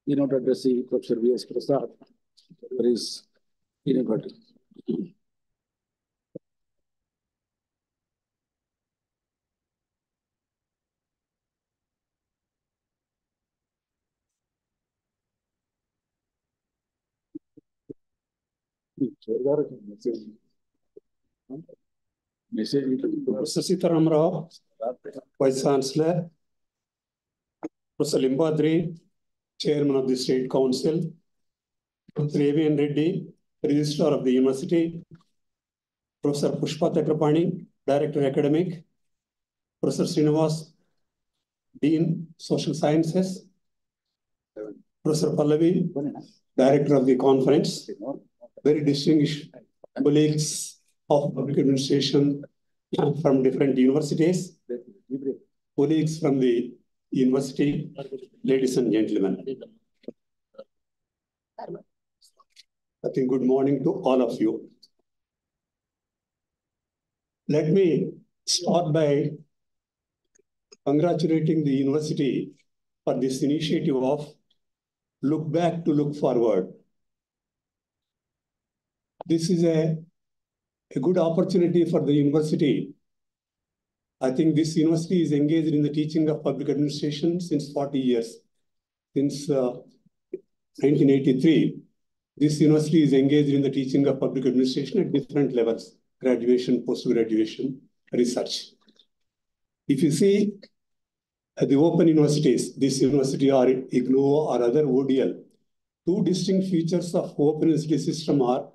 Keynote Addressee, Professor V.S. Prasad, for his keynote address. Professor Sitaram Rao, Vice Chancellor, Professor Limbadri, Chairman of the State Council, Professor A.V.N. Reddy, Registrar of the University, Professor Pushpa Takrapani, Director Academic, Professor Srinivas, Dean Social Sciences, Professor Pallavi, Director of the Conference, very distinguished colleagues of public administration from different universities, colleagues from the university, ladies and gentlemen. I think good morning to all of you. Let me start by congratulating the university for this initiative of Look Back to Look Forward. This is a good opportunity for the university. I think this university is engaged in the teaching of public administration since 40 years. Since 1983, this university is engaged in the teaching of public administration at different levels, graduation, post-graduation, research. If you see the open universities, this university or IGNOU or other ODL, two distinct features of open university system are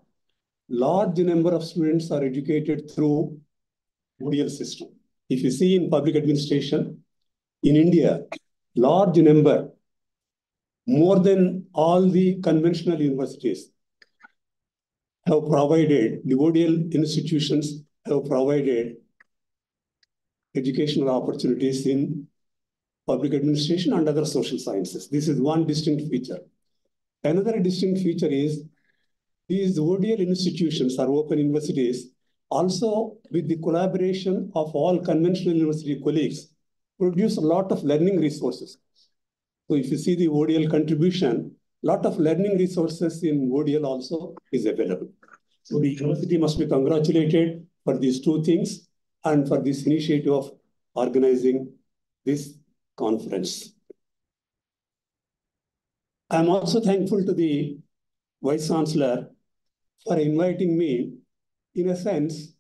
large number of students are educated through ODL system. If you see in public administration, in India, large number, more than all the conventional universities have provided, the ODL institutions have provided educational opportunities in public administration and other social sciences. This is one distinct feature. Another distinct feature is these ODL institutions or open universities also with the collaboration of all conventional university colleagues produce a lot of learning resources. So if you see the ODL contribution, a lot of learning resources in ODL also is available. So the university must be congratulated for these two things and for this initiative of organizing this conference. I'm also thankful to the Vice Chancellor for inviting me, in a sense,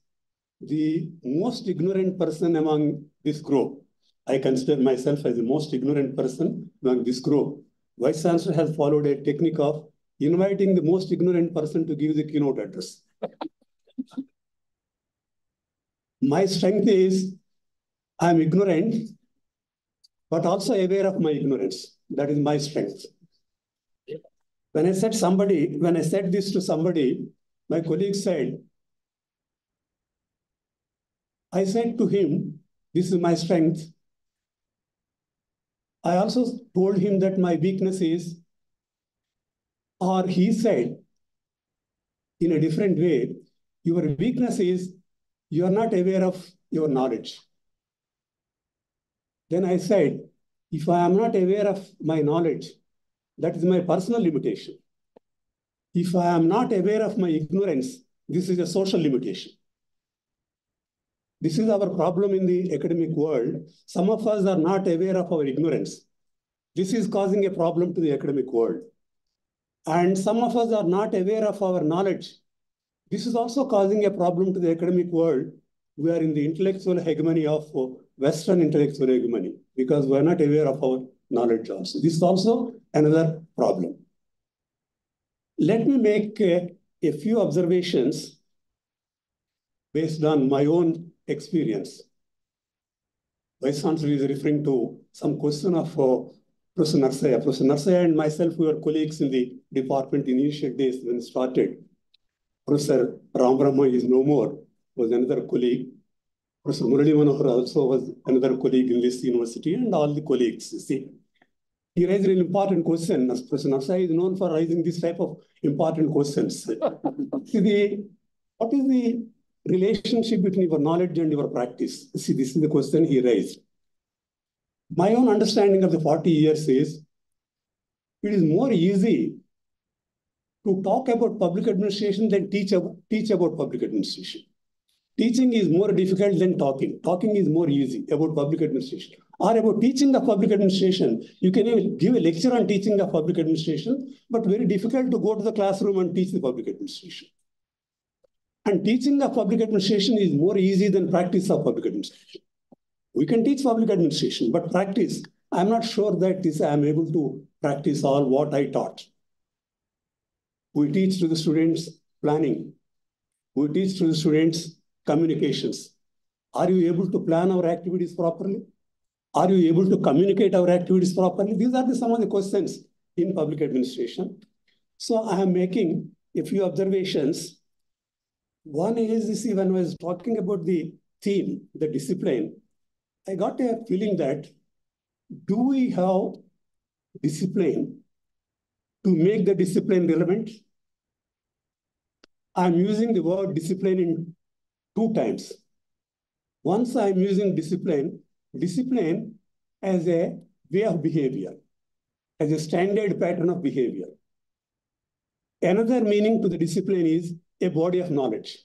the most ignorant person among this group. I consider myself as the most ignorant person among this group. Vice Chancellor has followed a technique of inviting the most ignorant person to give the keynote address. My strength is I'm ignorant, but also aware of my ignorance. That is my strength. When I said this to somebody, my colleague said, I said to him, this is my strength. I also told him that my weakness is, or he said in a different way, your weakness is you are not aware of your knowledge. Then I said, if I am not aware of my knowledge, that is my personal limitation. If I am not aware of my ignorance, this is a social limitation. This is our problem in the academic world. Some of us are not aware of our ignorance. This is causing a problem to the academic world. And some of us are not aware of our knowledge. This is also causing a problem to the academic world. We are in the intellectual hegemony of Western intellectual hegemony because we are not aware of our knowledge also. This is also another problem. Let me make a few observations based on my own experience. Vice Chancellor is referring to some question of Professor Narsaya. Professor Narsaya and myself, we were colleagues in the department in initial days when it started. Professor Ram Brahma is no more, was another colleague. Professor Murali Manohar also was another colleague in this university, and all the colleagues, you see. He raised an important question. Professor Narsaya is known for raising this type of important questions. See, what is the relationship between your knowledge and your practice? See, this is the question he raised. My own understanding of the 40 years is, it is more easy to talk about public administration than teach about public administration. Teaching is more difficult than talking. Talking is more easy about public administration. Or about teaching of public administration. You can even give a lecture on teaching of public administration, but very difficult to go to the classroom and teach the public administration. And teaching of public administration is more easy than practice of public administration. We can teach public administration, but practice, I'm not sure that I'm able to practice all what I taught. We teach to the students planning. We teach to the students communications. Are you able to plan our activities properly? Are you able to communicate our activities properly? These are some of the questions in public administration. So I am making a few observations. One is, you see, when I was talking about the theme, the discipline, I got a feeling that, do we have discipline to make the discipline relevant? I'm using the word discipline in 2 times. Once I'm using discipline as a way of behavior, as a standard pattern of behavior. Another meaning to the discipline is a body of knowledge.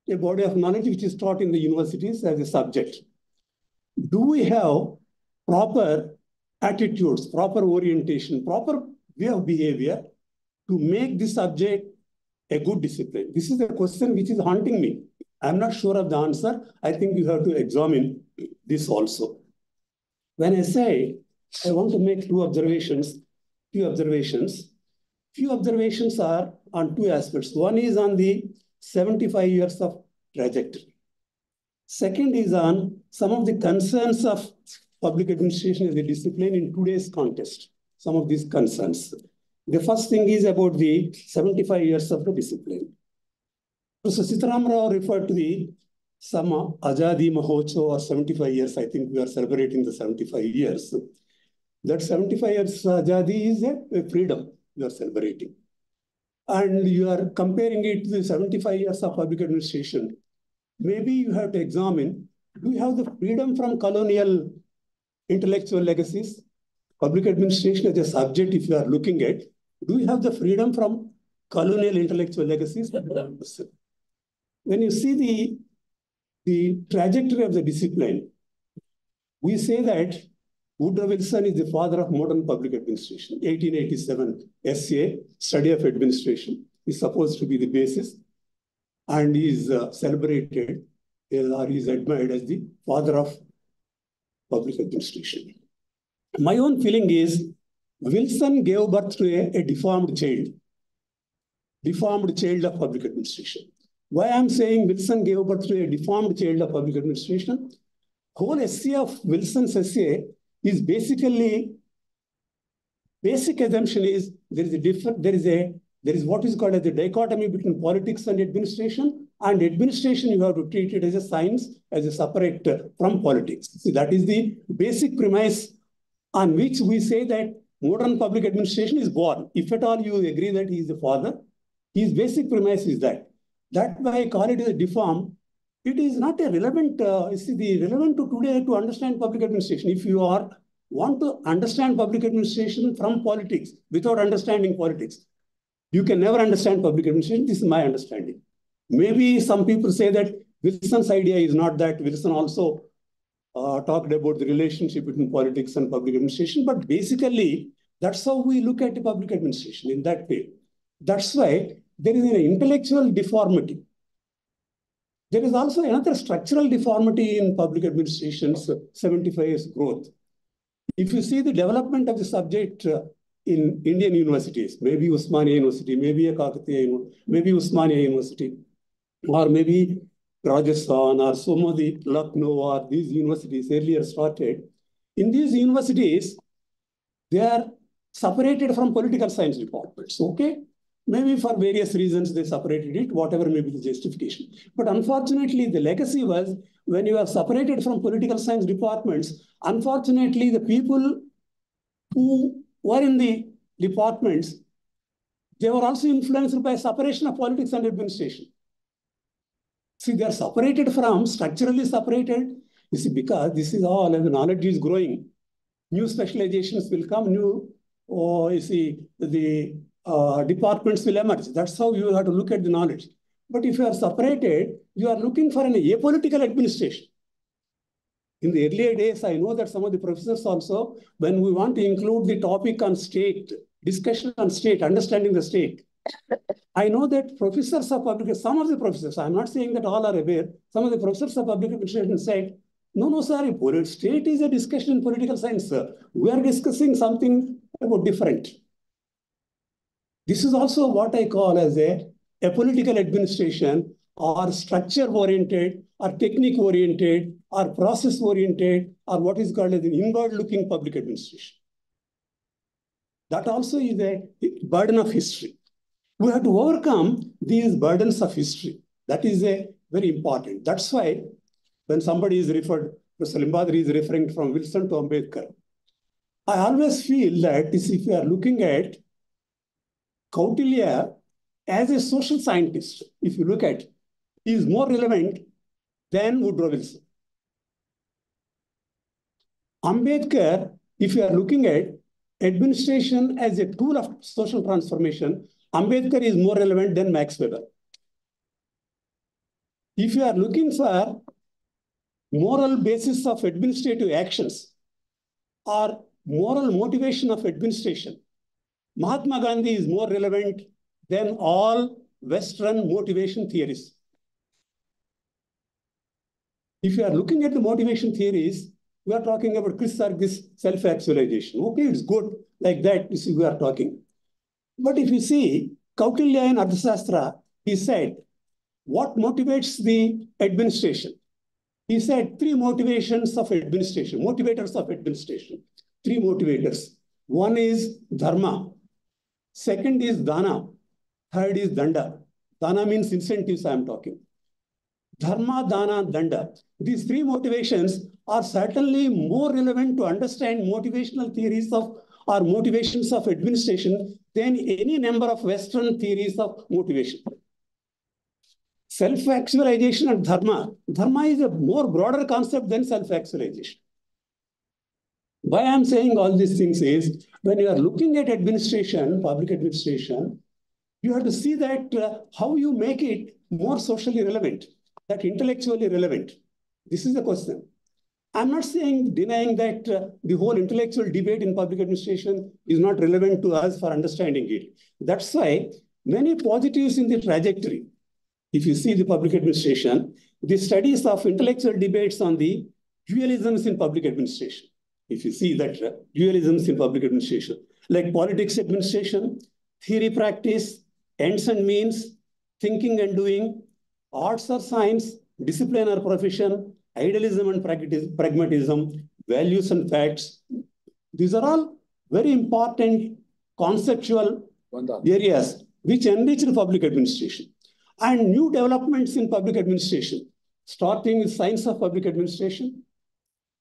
A body of knowledge which is taught in the universities as a subject. Do we have proper attitudes, proper orientation, proper way of behavior to make this subject a good discipline? This is a question which is haunting me. I'm not sure of the answer. I think you have to examine this also. When I say I want to make few observations are on 2 aspects. One is on the 75 years of trajectory. Second is on some of the concerns of public administration as a discipline in today's context. Some of these concerns. The first thing is about the 75 years of the discipline. Professor Sitaram Rao referred to the some Azadi Mahotsav or 75 years. I think we are celebrating the 75 years. That 75 years Azadi is a freedom you are celebrating. And you are comparing it to the 75 years of public administration. Maybe you have to examine, do you have the freedom from colonial intellectual legacies? Public administration as a subject, if you are looking at, do you have the freedom from colonial intellectual legacies? When you see the trajectory of the discipline, we say that Woodrow Wilson is the father of modern public administration. 1887 essay, Study of Administration, is supposed to be the basis, and he is celebrated or he is admired as the father of public administration. My own feeling is Wilson gave birth to a deformed child of public administration. Why I'm saying Wilson gave birth to a deformed child of public administration? Whole essay of Wilson's essay is basically basic assumption is there is what is called as the dichotomy between politics and administration. And administration, you have to treat it as a science, as a separate from politics. See, that is the basic premise on which we say that modern public administration is born. If at all you agree that he is the father, his basic premise is that. That why I call it as a deformed. It is not a relevant, relevant to today to understand public administration. If you want to understand public administration from politics without understanding politics, you can never understand public administration. This is my understanding. Maybe some people say that Wilson's idea is not that. Wilson also talked about the relationship between politics and public administration. But basically, that's how we look at the public administration in that way. That's why there is an intellectual deformity. There is also another structural deformity in public administration's 75 years growth. If you see the development of the subject in Indian universities, maybe Osmania University, maybe Kakatiya, maybe Osmania University, or maybe Rajasthan or some of the Lucknow or these universities earlier started. In these universities, they are separated from political science departments, okay? Maybe for various reasons they separated it, whatever may be the justification. But unfortunately, the legacy was when you are separated from political science departments, unfortunately, the people who were in the departments, they were also influenced by separation of politics and administration. See, they are separated from, structurally separated. You see, because this is all, as the knowledge is growing, new specializations will come, the departments will emerge. That's how you have to look at the knowledge. But if you are separated, you are looking for an apolitical administration. In the earlier days, I know that some of the professors also, when we want to include the topic on state, discussion on state, understanding the state, I know that professors of public, some of the professors, I'm not saying that all are aware, some of the professors of public administration said, no, sorry, state is a discussion in political science, sir. We are discussing something about different. This is also what I call as a political administration, or structure-oriented, or technique-oriented, or process-oriented, or what is called as an inward-looking public administration. That also is a burden of history. We have to overcome these burdens of history. That is a very important. That's why when somebody is referred, Professor Limbadri is referring from Wilson to Ambedkar, I always feel that if you are looking at Kautilya as a social scientist, if you look at, he is more relevant than Woodrow Wilson. Ambedkar, if you are looking at administration as a tool of social transformation, Ambedkar is more relevant than Max Weber. If you are looking for moral basis of administrative actions or moral motivation of administration, Mahatma Gandhi is more relevant than all Western motivation theories. If you are looking at the motivation theories, we are talking about Chris Sargis self-actualization. Okay, it's good like that, you see, we are talking. But if you see, Kautilya in Arthashastra, he said, what motivates the administration? He said 3 motivations of administration, motivators of administration, 3 motivators. One is dharma, second is dana, third is danda. Dana means incentives I am talking. Dharma, dana, danda. These 3 motivations are certainly more relevant to understand motivational theories of or motivations of administration than any number of Western theories of motivation. Self-actualization and dharma. Dharma is a more broader concept than self-actualization. Why I'm saying all these things is, when you are looking at administration, public administration, you have to see that how you make it more socially relevant, that intellectually relevant. This is the question. I'm not saying, denying that the whole intellectual debate in public administration is not relevant to us for understanding it. That's why many positives in the trajectory. If you see the public administration, the studies of intellectual debates on the dualisms in public administration. If you see that dualisms in public administration, like politics administration, theory practice, ends and means, thinking and doing, arts or science, discipline or profession, idealism and pragmatism, values and facts. These are all very important conceptual areas which enrich the public administration and new developments in public administration, starting with science of public administration,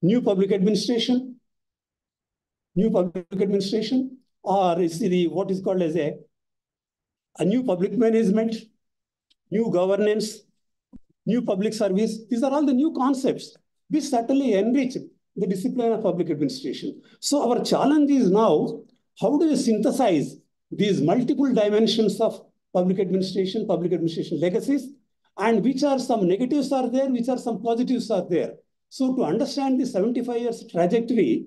new public administration, or is the what is called as a new public management, new governance, new public service. These are all the new concepts which certainly enrich the discipline of public administration. So our challenge is now, how do you synthesize these multiple dimensions of public administration legacies, and which are some negatives are there, which are some positives are there. So to understand the 75 years trajectory,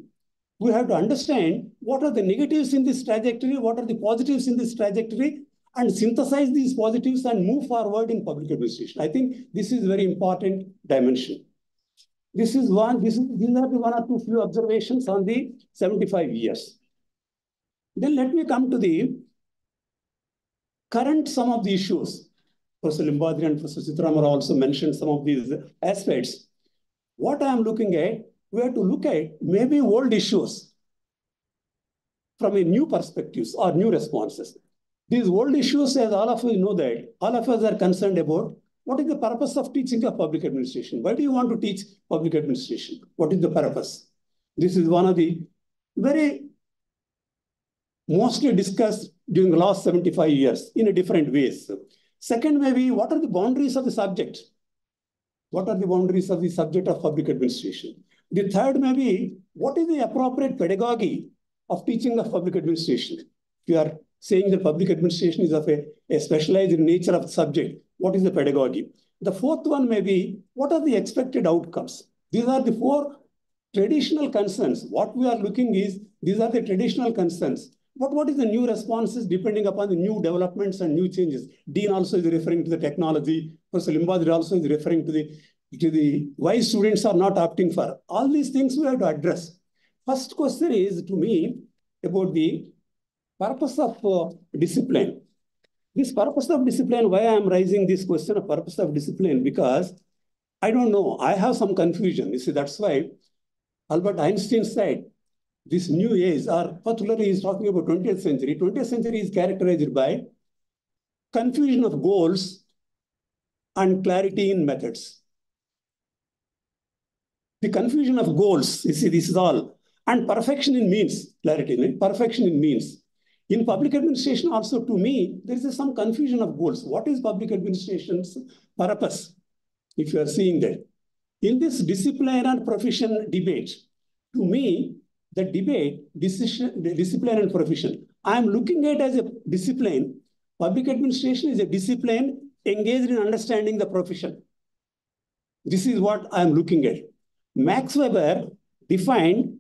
we have to understand what are the negatives in this trajectory, what are the positives in this trajectory, and synthesize these positives and move forward in public administration. I think this is a very important dimension. These are the one or two few observations on the 75 years. Then let me come to the current, some of the issues. Professor Limbadri and Professor Sitaramara also mentioned some of these aspects. What I am looking at, we have to look at maybe old issues from a new perspectives or new responses. These old issues, as all of us know that, all of us are concerned about what is the purpose of teaching of public administration? Why do you want to teach public administration? What is the purpose? This is one of the very mostly discussed during the last 75 years in a different ways. Second, maybe what are the boundaries of the subject? What are the boundaries of the subject of public administration? The third, maybe what is the appropriate pedagogy of teaching of public administration? If you are saying that public administration is of a specialized nature of the subject, what is the pedagogy? The fourth one may be, what are the expected outcomes? These are the four traditional concerns. What we are looking is, these are the traditional concerns. But what is the new responses depending upon the new developments and new changes? Dean also is referring to the technology. Professor Limbadri also is referring to the why students are not opting for. All these things we have to address. First question is to me about the purpose of discipline. This purpose of discipline, why I am raising this question of purpose of discipline, because I don't know, I have some confusion. You see, that's why Albert Einstein said, this new age, or particularly is talking about 20th century. 20th century is characterized by confusion of goals and clarity in methods. The confusion of goals, you see, this is all. And perfection in means, clarity, perfection in means. In public administration also, to me, there is some confusion of goals. What is public administration's purpose? If you are seeing that. In this discipline and profession debate, to me, the debate, discipline and profession, I am looking at as a discipline. Public administration is a discipline engaged in understanding the profession. This is what I am looking at. Max Weber defined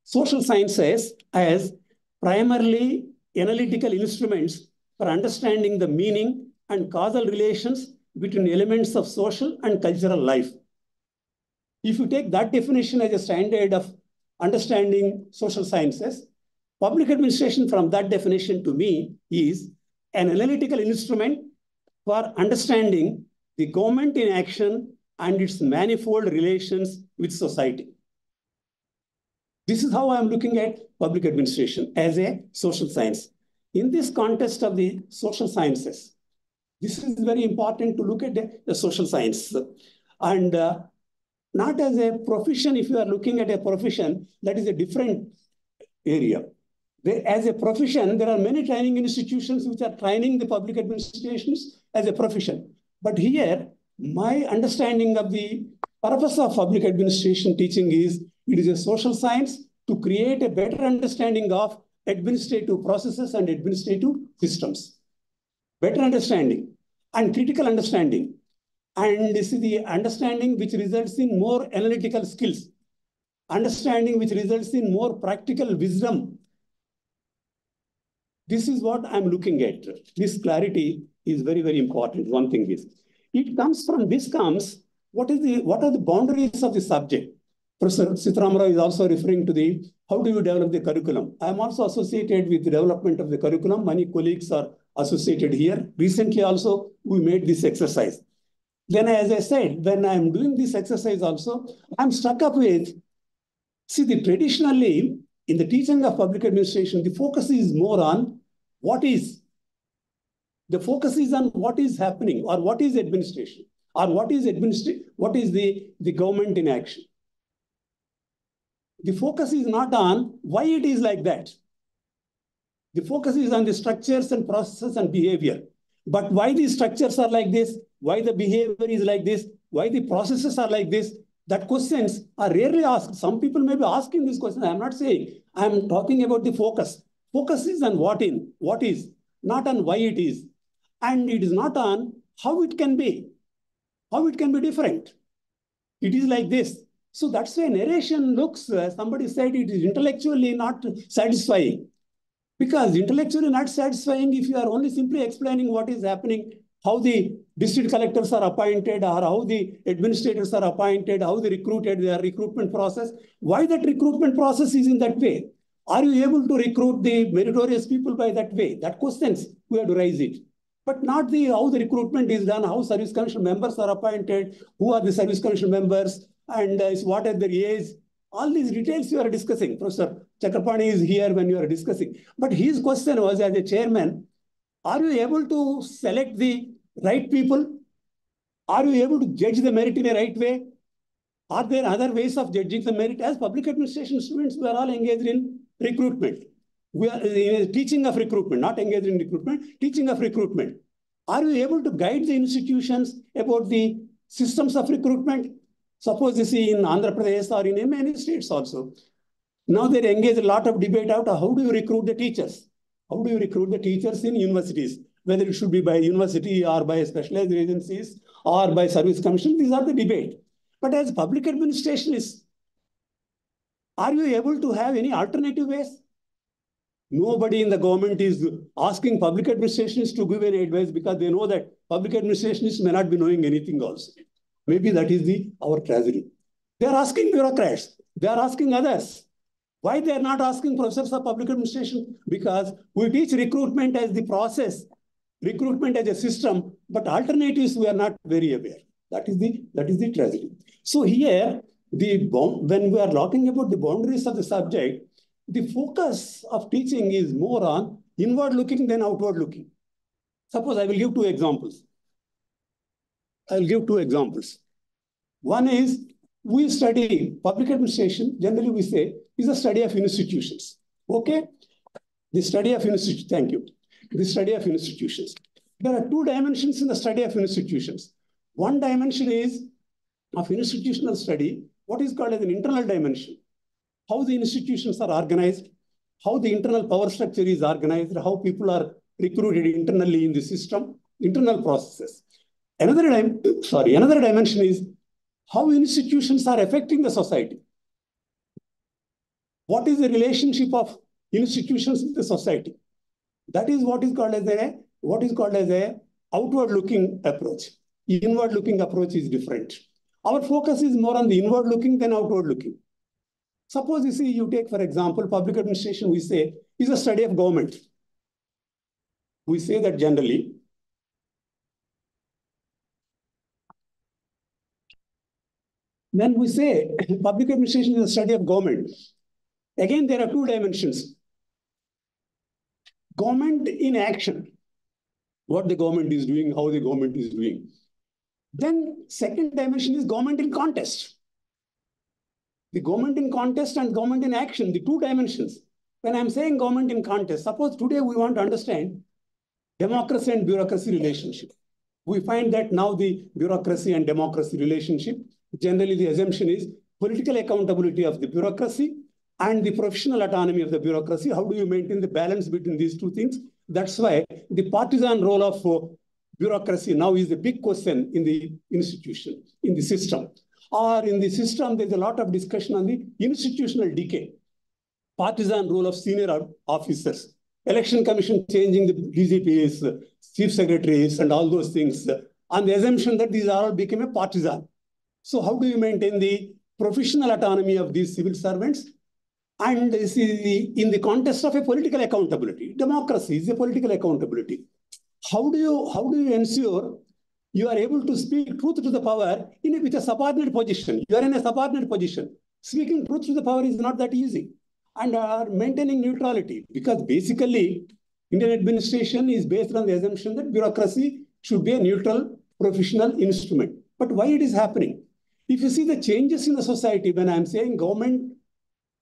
social sciences as primarily analytical instruments for understanding the meaning and causal relations between elements of social and cultural life. If you take that definition as a standard of understanding social sciences, public administration from that definition to me is an analytical instrument for understanding the government in action and its manifold relations with society. This is how I'm looking at public administration as a social science. In this context of the social sciences, this is very important to look at the social science. And not as a profession. If you are looking at a profession, that is a different area. As a profession, there are many training institutions which are training the public administrations as a profession. But here, my understanding of the purpose of public administration teaching is, it is a social science to create a better understanding of administrative processes and administrative systems. Better understanding and critical understanding. And this is the understanding which results in more analytical skills, understanding which results in more practical wisdom. This is what I'm looking at. This clarity is very, very important. One thing is, it comes from this comes, what are the boundaries of the subject? Professor Sitaramara is also referring to the, how do you develop the curriculum? I'm also associated with the development of the curriculum. Many colleagues are associated here. Recently also, we made this exercise. Then, as I said, when I'm doing this exercise also, I'm struck up with, see, traditionally, in the teaching of public administration, the focus is more on what is. The focus is on what is happening or what is administration or what is the government in action. The focus is not on why it is like that. The focus is on the structures and processes and behavior. But why these structures are like this, why the behavior is like this, why the processes are like this, that questions are rarely asked. Some people may be asking these questions. I'm not saying. I'm talking about the focus. Focus is on what is, not on why it is. And it is not on how it can be different. It is like this. So that's why narration looks, somebody said it is intellectually not satisfying. Because intellectually not satisfying if you are only simply explaining what is happening, how the district collectors are appointed or how the administrators are appointed, how they recruited, their recruitment process. Why that recruitment process is in that way? Are you able to recruit the meritorious people by that way? That questions, we have to raise it. But not how the recruitment is done, how service commission members are appointed, who are the service commission members, and what are their age. All these details you are discussing. Professor Chakrapani is here when you are discussing. But his question was, as a chairman, are you able to select the right people? Are you able to judge the merit in a right way? Are there other ways of judging the merit? As public administration students, we are all engaged in recruitment. We are in teaching of recruitment, not engaged in recruitment, teaching of recruitment. Are you able to guide the institutions about the systems of recruitment? Suppose you see in Andhra Pradesh or in many states also. Now they engage a lot of debate out of how do you recruit the teachers? How do you recruit the teachers in universities? Whether it should be by university or by specialized agencies or by service commission, these are the debate. But as public administrationists, are you able to have any alternative ways? Nobody in the government is asking public administrations to give any advice because they know that public administrationists may not be knowing anything also. Maybe that is our tragedy. They are asking bureaucrats. They are asking others. Why they are not asking professors of public administration? Because we teach recruitment as the process, recruitment as a system, but alternatives we are not very aware. That is the tragedy. So here, when we are talking about the boundaries of the subject, the focus of teaching is more on inward looking than outward looking. Suppose I will give two examples. One is, we study public administration, generally we say, is a study of institutions. Okay? The study of institutions. Thank you. The study of institutions. There are two dimensions in the study of institutions. One dimension is of institutional study, what is called as an internal dimension. How the institutions are organized, how the internal power structure is organized, how people are recruited internally in the system, internal processes. Another dimension is how institutions are affecting the society. What is the relationship of institutions with the society? That is what is called as a outward-looking approach. Inward-looking approach is different. Our focus is more on the inward-looking than outward-looking. Suppose you take, for example, public administration, we say, is a study of government. We say that generally. Then we say public administration is a study of government. Again, there are two dimensions. Government in action. What the government is doing, how the government is doing. Then second dimension is government in contest. The government in contest and government in action, the two dimensions. When I'm saying government in contest, suppose today we want to understand democracy and bureaucracy relationship. We find that now the bureaucracy and democracy relationship, generally the assumption is political accountability of the bureaucracy and the professional autonomy of the bureaucracy. How do you maintain the balance between these two things? That's why the partisan role of bureaucracy now is the big question in the institution, in the system. Or in the system, there's a lot of discussion on the institutional decay, partisan role of senior officers, election commission changing the DGPs, chief secretaries, and all those things, on the assumption that these all became a partisan. So how do you maintain the professional autonomy of these civil servants? And in the context of a political accountability, democracy is a political accountability. How do you ensure you are able to speak truth to the power with a subordinate position? You are in a subordinate position. Speaking truth to the power is not that easy. and are maintaining neutrality, because basically Indian administration is based on the assumption that bureaucracy should be a neutral professional instrument. But why it is happening? If you see the changes in the society, when I'm saying government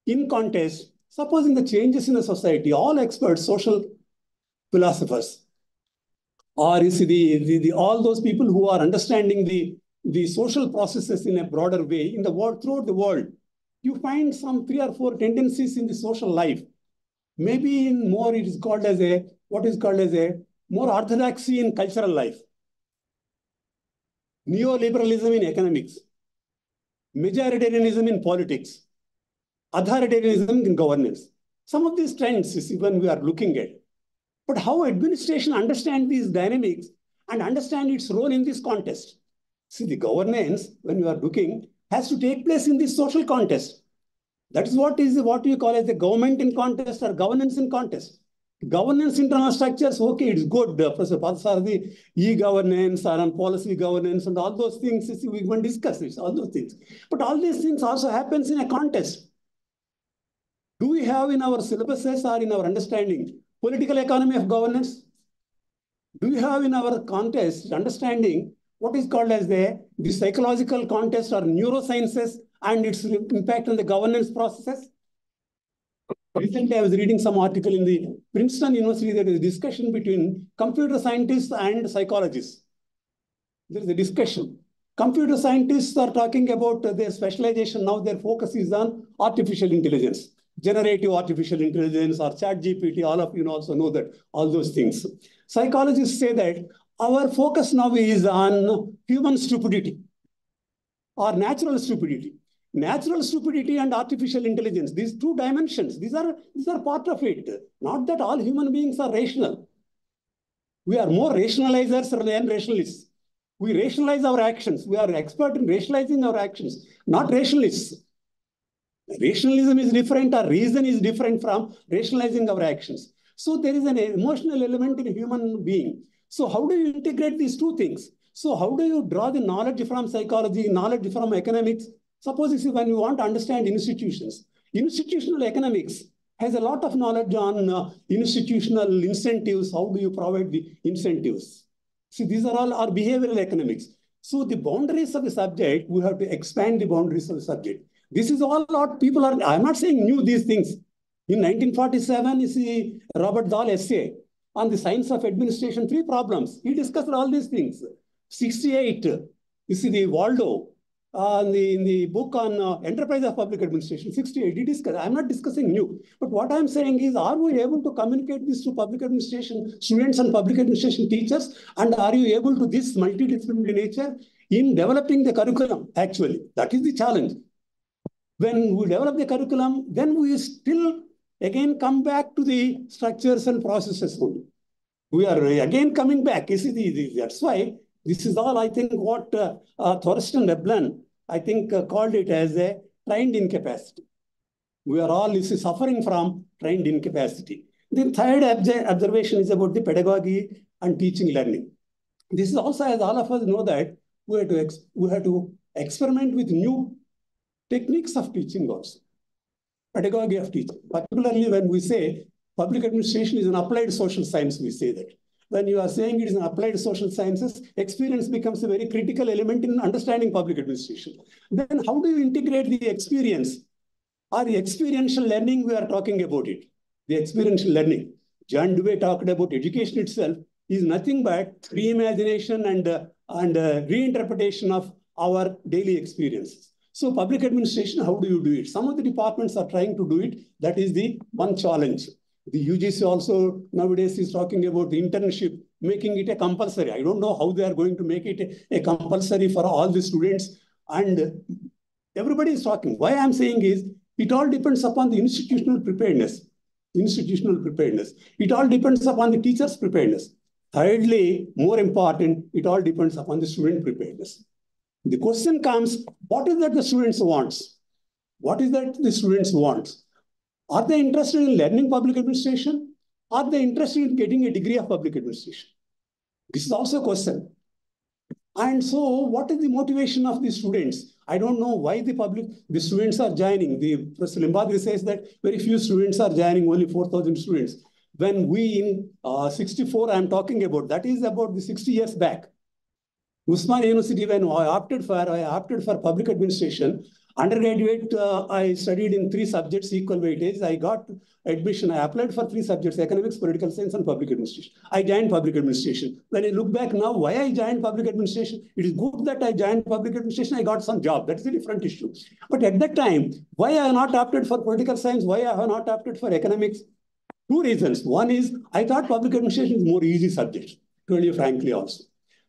in contest, supposing the changes in the society, all experts, social philosophers, or you see all those people who are understanding the social processes in a broader way in the world, throughout the world, you find some 3 or 4 tendencies in the social life. Maybe in more, it is called as what is called as a more orthodoxy in cultural life, neoliberalism in economics, majoritarianism in politics, authoritarianism in governance. Some of these trends is even we are looking at. But how administration understand these dynamics and understand its role in this context? See, the governance, when you are looking, has to take place in this social context. That is what you call as the government in contest or governance in contest. Governance internal structures, okay, it's good. Professor Pathasarathi, e-governance or on policy governance and all those things, we can discuss it, all those things. But all these things also happens in a context. Do we have in our syllabuses or in our understanding political economy of governance? Do we have in our context understanding what is called as the psychological context or neurosciences and its impact on the governance processes? Recently, I was reading some article in the Princeton University. There is a discussion between computer scientists and psychologists. There is a discussion. Computer scientists are talking about their specialization. Now their focus is on artificial intelligence, generative artificial intelligence or chat GPT. All of you also know that, all those things. Psychologists say that our focus now is on human stupidity or natural stupidity. Natural stupidity and artificial intelligence, these 2 dimensions, these are part of it. Not that all human beings are rational. We are more rationalizers than rationalists. We rationalize our actions. We are expert in rationalizing our actions, not rationalists. Rationalism is different, or reason is different from rationalizing our actions. So there is an emotional element in a human being. So how do you integrate these 2 things? So how do you draw the knowledge from psychology, knowledge from economics? Suppose when you want to understand institutions, institutional economics has a lot of knowledge on institutional incentives. How do you provide the incentives? See, these are all our behavioral economics. So the boundaries of the subject, we have to expand the boundaries of the subject. This is all what people are, I'm not saying new these things. In 1947, you see Robert Dahl essay on the science of administration, 3 problems. He discussed all these things. 68, you see the Waldo, in the book on enterprise of public administration, 68, he discussed. I'm not discussing new. But what I'm saying is, are we able to communicate this to public administration students and public administration teachers? And are you able to this multidisciplinary nature in developing the curriculum? Actually, that is the challenge. When we develop the curriculum, then we still again come back to the structures and processes only. We are again coming back. You see, that's why this is all, I think, what Thorsten Veblen, I think, called it as a trained incapacity. We are all suffering from trained incapacity. The third observation is about the pedagogy and teaching learning. This is also, as all of us know, that we have to experiment with new techniques of teaching also. Pedagogy of teaching, particularly when we say public administration is an applied social science, we say that. When you are saying it is an applied social sciences, experience becomes a very critical element in understanding public administration. Then how do you integrate the experience or the experiential learning? We are talking about it. The experiential learning. John Dewey talked about education itself is nothing but reimagination and reinterpretation of our daily experiences. So public administration, how do you do it? Some of the departments are trying to do it. That is the one challenge. The UGC also nowadays is talking about the internship, making it a compulsory. I don't know how they are going to make it a compulsory for all the students. And everybody is talking. Why I'm saying is, it all depends upon the institutional preparedness. Institutional preparedness. It all depends upon the teacher's preparedness. Thirdly, more important, it all depends upon the student preparedness. The question comes, what is that the students want? What is that the students want? Are they interested in learning public administration? Are they interested in getting a degree of public administration? This is also a question. And so what is the motivation of the students? I don't know why the students are joining. Professor Limbadri says that very few students are joining, only 4,000 students. When we in 64, I'm talking about, that is about the 60 years back. Usman University, when I opted for public administration. Undergraduate, I studied in 3 subjects, equal weightage. I got admission. I applied for 3 subjects, economics, political science, and public administration. I joined public administration. When I look back now, why I joined public administration? It is good that I joined public administration. I got some job. That is a different issue. But at that time, why I have not opted for political science? Why I have not opted for economics? 2 reasons. One is I thought public administration is more easy subject, to tell you frankly also.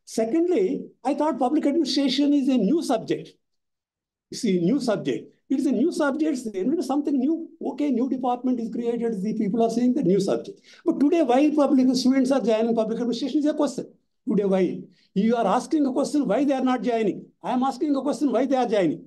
Secondly, I thought public administration is a new subject. You see, new subject. It is a new subject, something new. Okay, new department is created. The people are saying the new subject. But today, why public students are joining public administration is a question. Today, why? You are asking a question, why they are not joining. I am asking a question, why they are joining.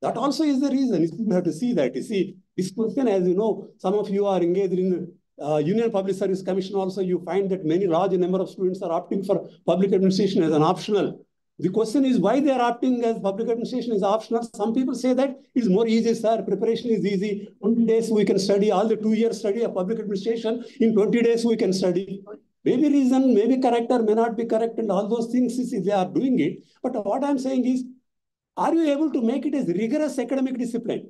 That also is the reason. You have to see that. You see, this question, as you know, some of you are engaged in the Union Public Service Commission also. You find that many large number of students are opting for public administration as an optional. The question is why they are opting as public administration is optional. Some people say that it's more easy, sir. Preparation is easy. 20 days we can study. All the 2-year study of public administration, in 20 days we can study. Maybe reason, maybe correct or may not be correct, and all those things, they are doing it. But what I'm saying is, are you able to make it as rigorous academic discipline?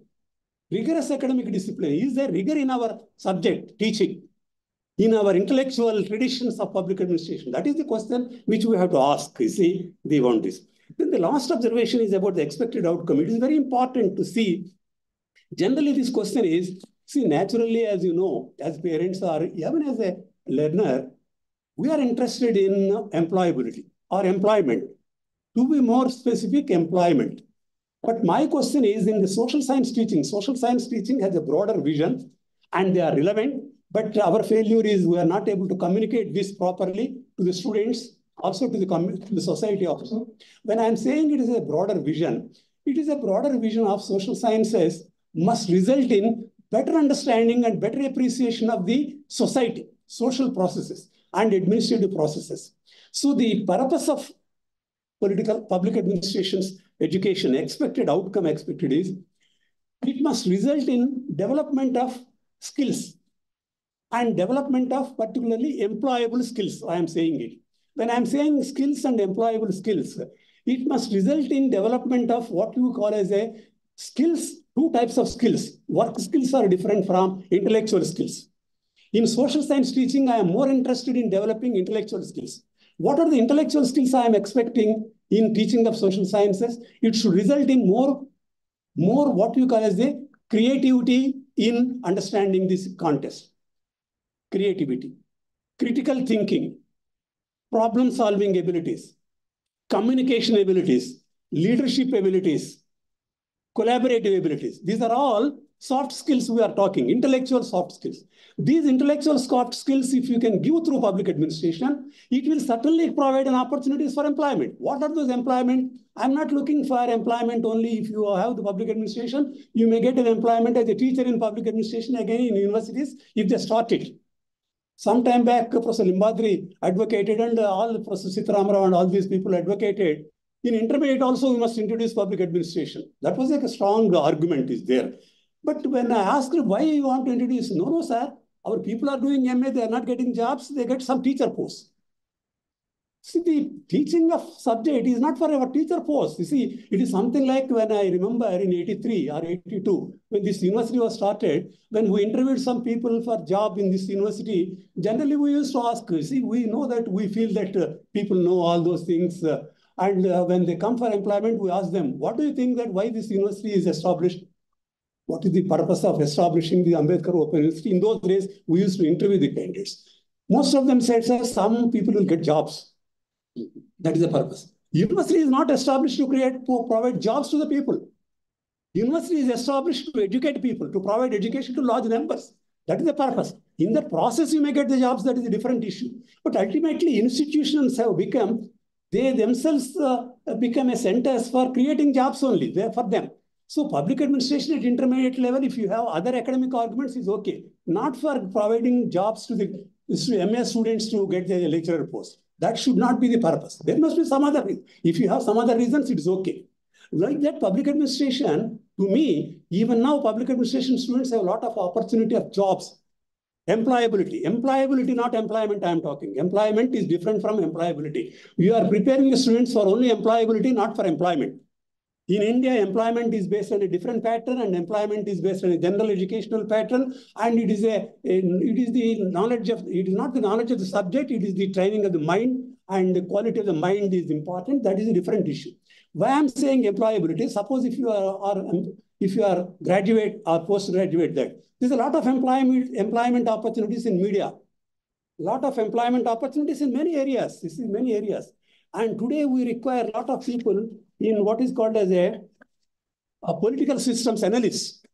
Rigorous academic discipline. Is there rigor in our subject, teaching? In our intellectual traditions of public administration? That is the question which we have to ask. You see, they want this. Then the last observation is about the expected outcome. It is very important to see. Generally, this question is, see, naturally, as you know, as parents or even as a learner, we are interested in employability or employment. To be more specific, employment. But my question is in the social science teaching has a broader vision and they are relevant. But our failure is we are not able to communicate this properly to the students, also to the society also. When I'm saying it is a broader vision, it is a broader vision of social sciences must result in better understanding and better appreciation of the society, social processes and administrative processes. So the purpose of public administration's education, expected outcome expected is, it must result in development of skills and development of particularly employable skills. I am saying it. When I'm saying skills and employable skills, it must result in development of what you call as a skills, 2 types of skills. Work skills are different from intellectual skills. In social science teaching, I am more interested in developing intellectual skills. What are the intellectual skills I am expecting in teaching of social sciences? It should result in more what you call as a creativity in understanding this context. Creativity, critical thinking, problem-solving abilities, communication abilities, leadership abilities, collaborative abilities. These are all soft skills we are talking, intellectual soft skills. These intellectual soft skills, if you can give through public administration, it will certainly provide an opportunities for employment. What are those employment? I'm not looking for employment only if you have the public administration. You may get an employment as a teacher in public administration again in universities if they start it. Some time back, Professor Limbadri advocated and all Professor Sitaramrao and all these people advocated. In intermediate also, we must introduce public administration. That was like a strong argument is there. But when I asked why you want to introduce, no, sir, our people are doing MA, they are not getting jobs, they get some teacher posts. See, the teaching of subject is not for our teacher post. You see, it is something like when I remember in 83 or 82, when this university was started, when we interviewed some people for job in this university, generally we used to ask, see, we know that we feel that people know all those things. And when they come for employment, we ask them, what do you think that why this university is established? What is the purpose of establishing the Ambedkar Open University? In those days, we used to interview the candidates. Most of them said, sir, some people will get jobs. That is the purpose. University is not established to provide jobs to the people. University is established to educate people, to provide education to large numbers. That is the purpose. In that process, you may get the jobs. That is a different issue. But ultimately, institutions have become, they themselves become a centers for creating jobs only. They are for them. So public administration at intermediate level, if you have other academic arguments, is okay. Not for providing jobs to the MA students to get the lecturer post. That should not be the purpose. There must be some other reason. If you have some other reasons, it is okay. Like that, public administration, to me, even now, public administration students have a lot of opportunity of jobs. Employability, not employment I am talking. Employment is different from employability. You are preparing the students for only employability, not for employment. In India, employment is based on a different pattern, and employment is based on a general educational pattern, and it is the knowledge of, it is not the knowledge of the subject, it is the training of the mind, and the quality of the mind is important. That is a different issue. Why I'm saying employability, suppose if you are graduate or postgraduate, that there's a lot of employment opportunities in media, a lot of employment opportunities in many areas. This is many areas. And today we require a lot of people in what is called as a political systems analyst.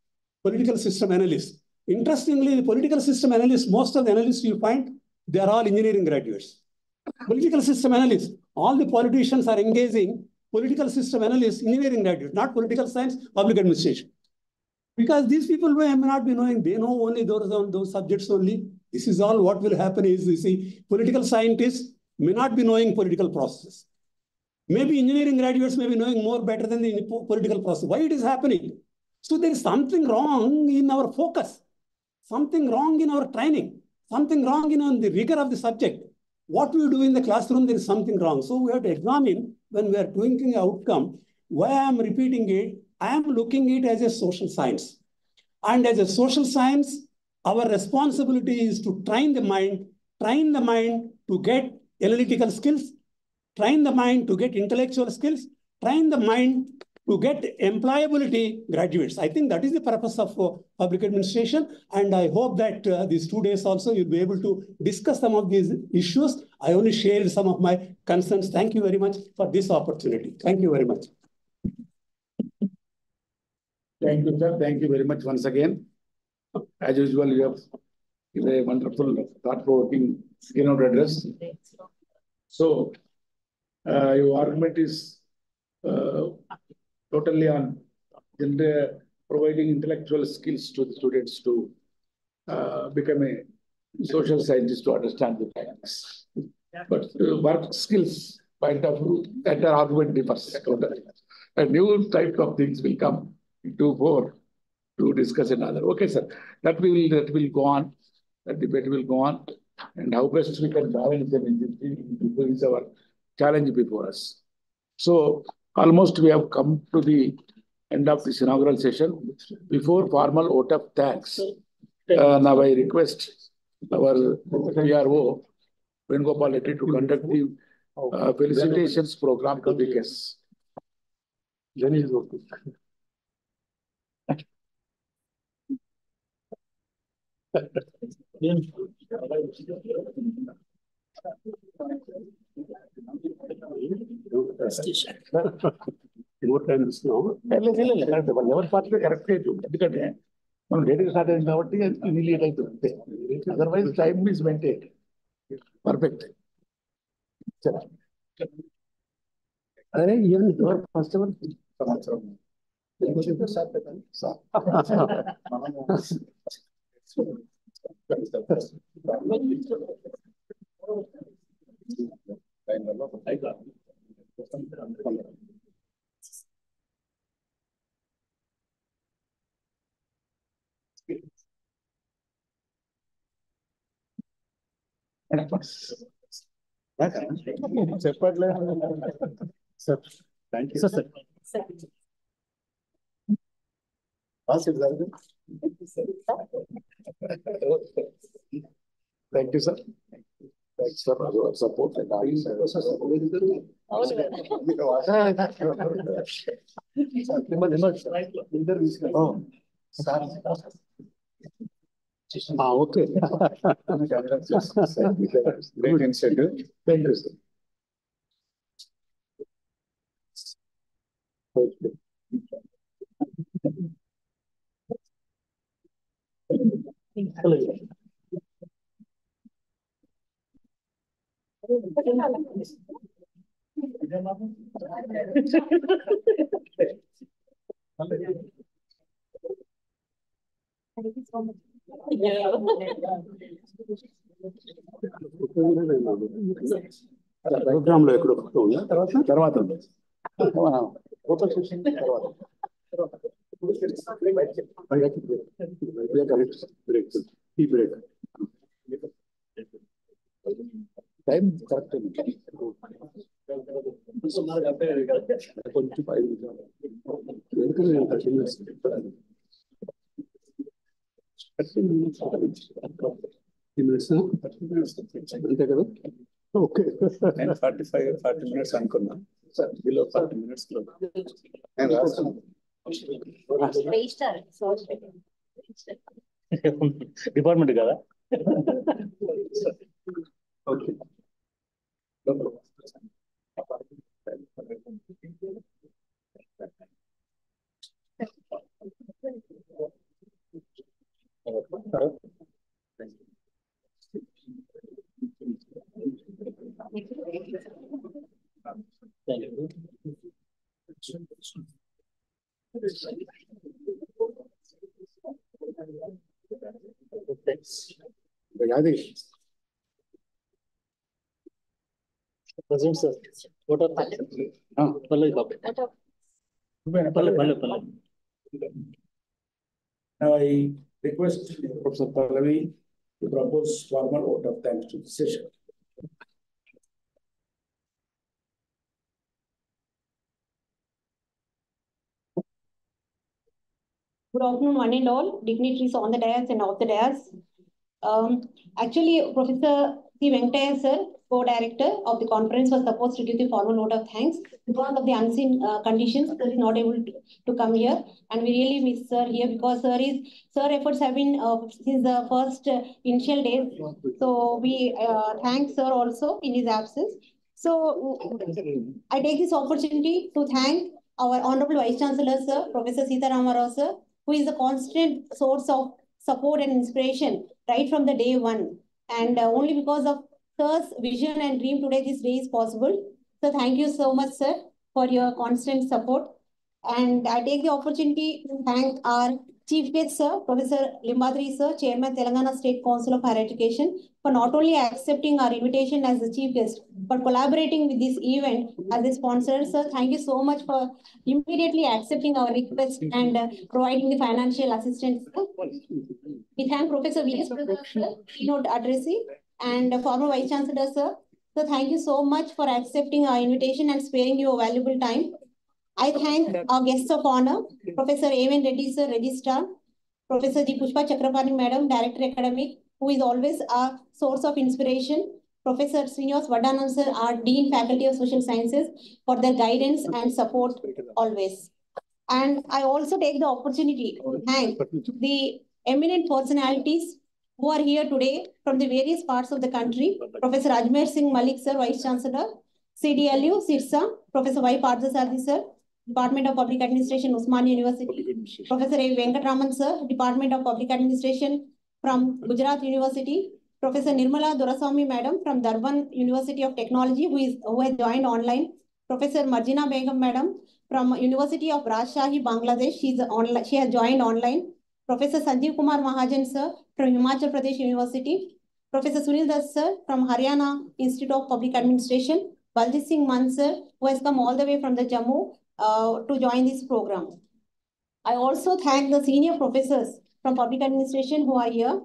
Political system analyst. Interestingly, the political system analysts, most of the analysts you find, they are all engineering graduates. Political system analysts, all the politicians are engaging political system analysts, engineering graduates, not political science, public administration. Because these people may not be knowing, they know only those subjects only. This is all what will happen is, you see, political scientists may not be knowing political processes. Maybe engineering graduates may be knowing more better than the political process. Why it is happening? So there is something wrong in our focus, something wrong in our training, something wrong in the rigor of the subject. What we do in the classroom, there is something wrong. So we have to examine when we are doing the outcome. Why I am repeating it, I am looking at it as a social science. And as a social science, our responsibility is to train the mind to get analytical skills, train the mind to get intellectual skills, train the mind to get employability graduates. I think that is the purpose of public administration. And I hope that these 2 days also you'll be able to discuss some of these issues. I only shared some of my concerns. Thank you very much for this opportunity. Thank you very much. Thank you, sir. Thank you very much once again. As usual, you have given a wonderful, thought-provoking keynote address. So, your argument is totally on providing intellectual skills to the students to become a social scientist to understand the facts. But work skills point of view, that argument differs totally. A new type of things will come into fore to discuss another. Okay, sir. That will go on. That debate will go on. And how best we can balance them in this is our challenge before us. So almost we have come to the end of this inaugural session. Before formal vote of thanks, now I request our PRO, Venugopal Reddy, to conduct the felicitations program to the guests. Then is okay. More time is now. Otherwise, time is maintained. Perfect. First of all, Sir, thank you. Sir. Thank you, sir. Thanks for your support and okay. Great incentive. Thank you, sir. Program లో ఎక్కడ తర్వాత Photo session. Break. Time correct. Okay. 45, 40 minutes అనుకున్నా. Below 40 minutes. Department కదా. Okay. Present, sir. What are Now I request Professor Pallavi to propose formal vote of thanks to the session. Good afternoon, one and all, dignitaries on the dais and off the dais. Actually, Professor C. Venkataya sir, co-director of the conference, was supposed to give the formal note of thanks. Because of the unseen conditions, sir is not able to come here, and we really miss sir here because sir efforts have been since the first initial days. So we thank sir also in his absence. So I take this opportunity to thank our Honorable Vice Chancellor sir, Professor Sita Ramarao sir, who is a constant source of support and inspiration right from the day one. And only because of sir's vision and dream today this day is possible. So thank you so much, sir, for your constant support. And I take the opportunity to thank our Chief Guest, sir, Professor Limbadri, sir, Chairman, Telangana State Council of Higher Education, for not only accepting our invitation as the Chief Guest, but collaborating with this event as a sponsor. Sir, thank you so much for immediately accepting our request and providing the financial assistance. We thank Professor V.S. sir, keynote addressee, and former Vice Chancellor, sir. So thank you so much for accepting our invitation and sparing your valuable time. I thank our guests of honor, Professor A.N. Reddy, sir, Registrar, Professor G. Pushpa Chakrabarti, Madam, Director Academic, who is always a source of inspiration, Professor Srinivas Vadanam, sir, our Dean, Faculty of Social Sciences, for their guidance and support always. And I also take the opportunity to thank the eminent personalities who are here today from the various parts of the country. Professor Ajmer Singh Malik, sir, Vice Chancellor, CDLU, SIRSA, Professor Y. Parthasarathi, sir, Department of Public Administration, Osmania University, Professor A. Venkatraman, sir, Department of Public Administration from Gujarat University, Professor Nirmala Doraswamy, Madam, from Durban University of Technology, who has joined online, Professor Marjina Begum, Madam, from University of Rajshahi, Bangladesh. She has joined online. Professor Sanjeev Kumar Mahajan, sir, from Himachal Pradesh University. Professor Sunil Das, sir, from Haryana Institute of Public Administration. Baljit Singh Man, sir, who has come all the way from the Jammu to join this program. I also thank the senior professors from public administration who are here.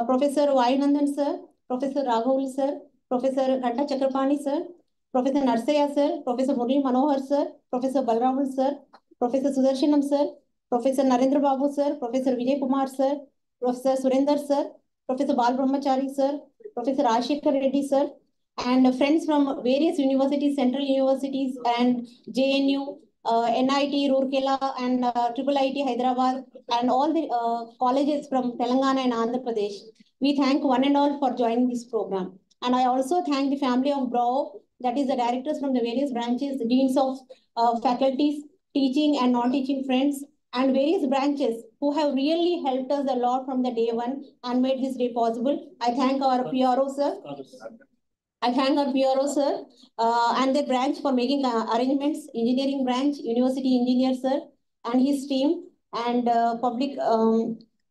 Professor Vayanandan, sir, Professor Raghavul, sir, Professor Ghanta Chakrapani, sir, Professor Narsaya, sir, Professor Murli Manohar, sir, Professor Balramul, sir, Professor Sudarshanam, sir, Professor Narendra Babu, sir, Professor Vijay Kumar, sir, Professor Surinder, sir, Professor Bal Brahmachari, sir, Professor Ashikar Reddy, sir, and friends from various universities, central universities and JNU, NIT, Roorkela, and IIIT, Hyderabad, and all the colleges from Telangana and Andhra Pradesh. We thank one and all for joining this program. And I also thank the family of BRAOU, that is the directors from the various branches, the deans of faculties, teaching and non-teaching friends, and various branches who have really helped us a lot from the day one and made this day possible. I thank our PRO, sir. I thank our PRO, sir, and their branch for making arrangements, engineering branch, university engineer, sir, and his team, and public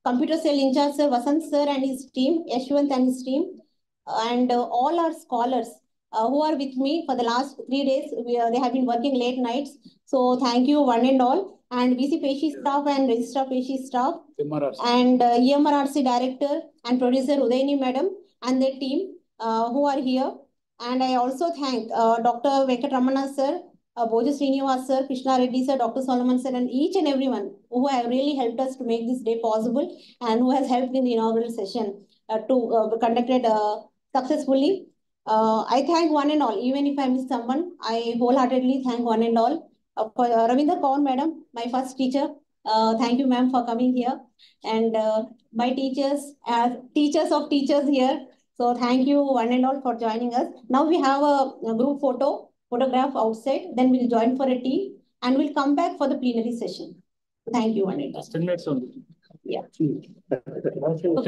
computer cell in charge, sir, Vasant, sir, and his team, Yashwant and his team, and all our scholars who are with me for the last 3 days. They have been working late nights. So thank you one and all. And BC Peshi staff and Registrar Peshi staff. And EMRRC director and producer Udayini madam and their team who are here. And I also thank Dr. Venkatramana sir, Boja Srinivas sir, Krishna Reddy sir, Dr. Solomon sir, and each and everyone who have really helped us to make this day possible and who has helped in the inaugural session to conducted successfully. I thank one and all. Even if I miss someone, I wholeheartedly thank one and all. For Ravinder Kaur madam, my first teacher. Thank you, ma'am, for coming here. And my teachers, as teachers of teachers here. So thank you one and all for joining us. Now we have a group photograph outside. Then we'll join for a tea and we'll come back for the plenary session. Thank you one and all. 10 minutes only. Yeah.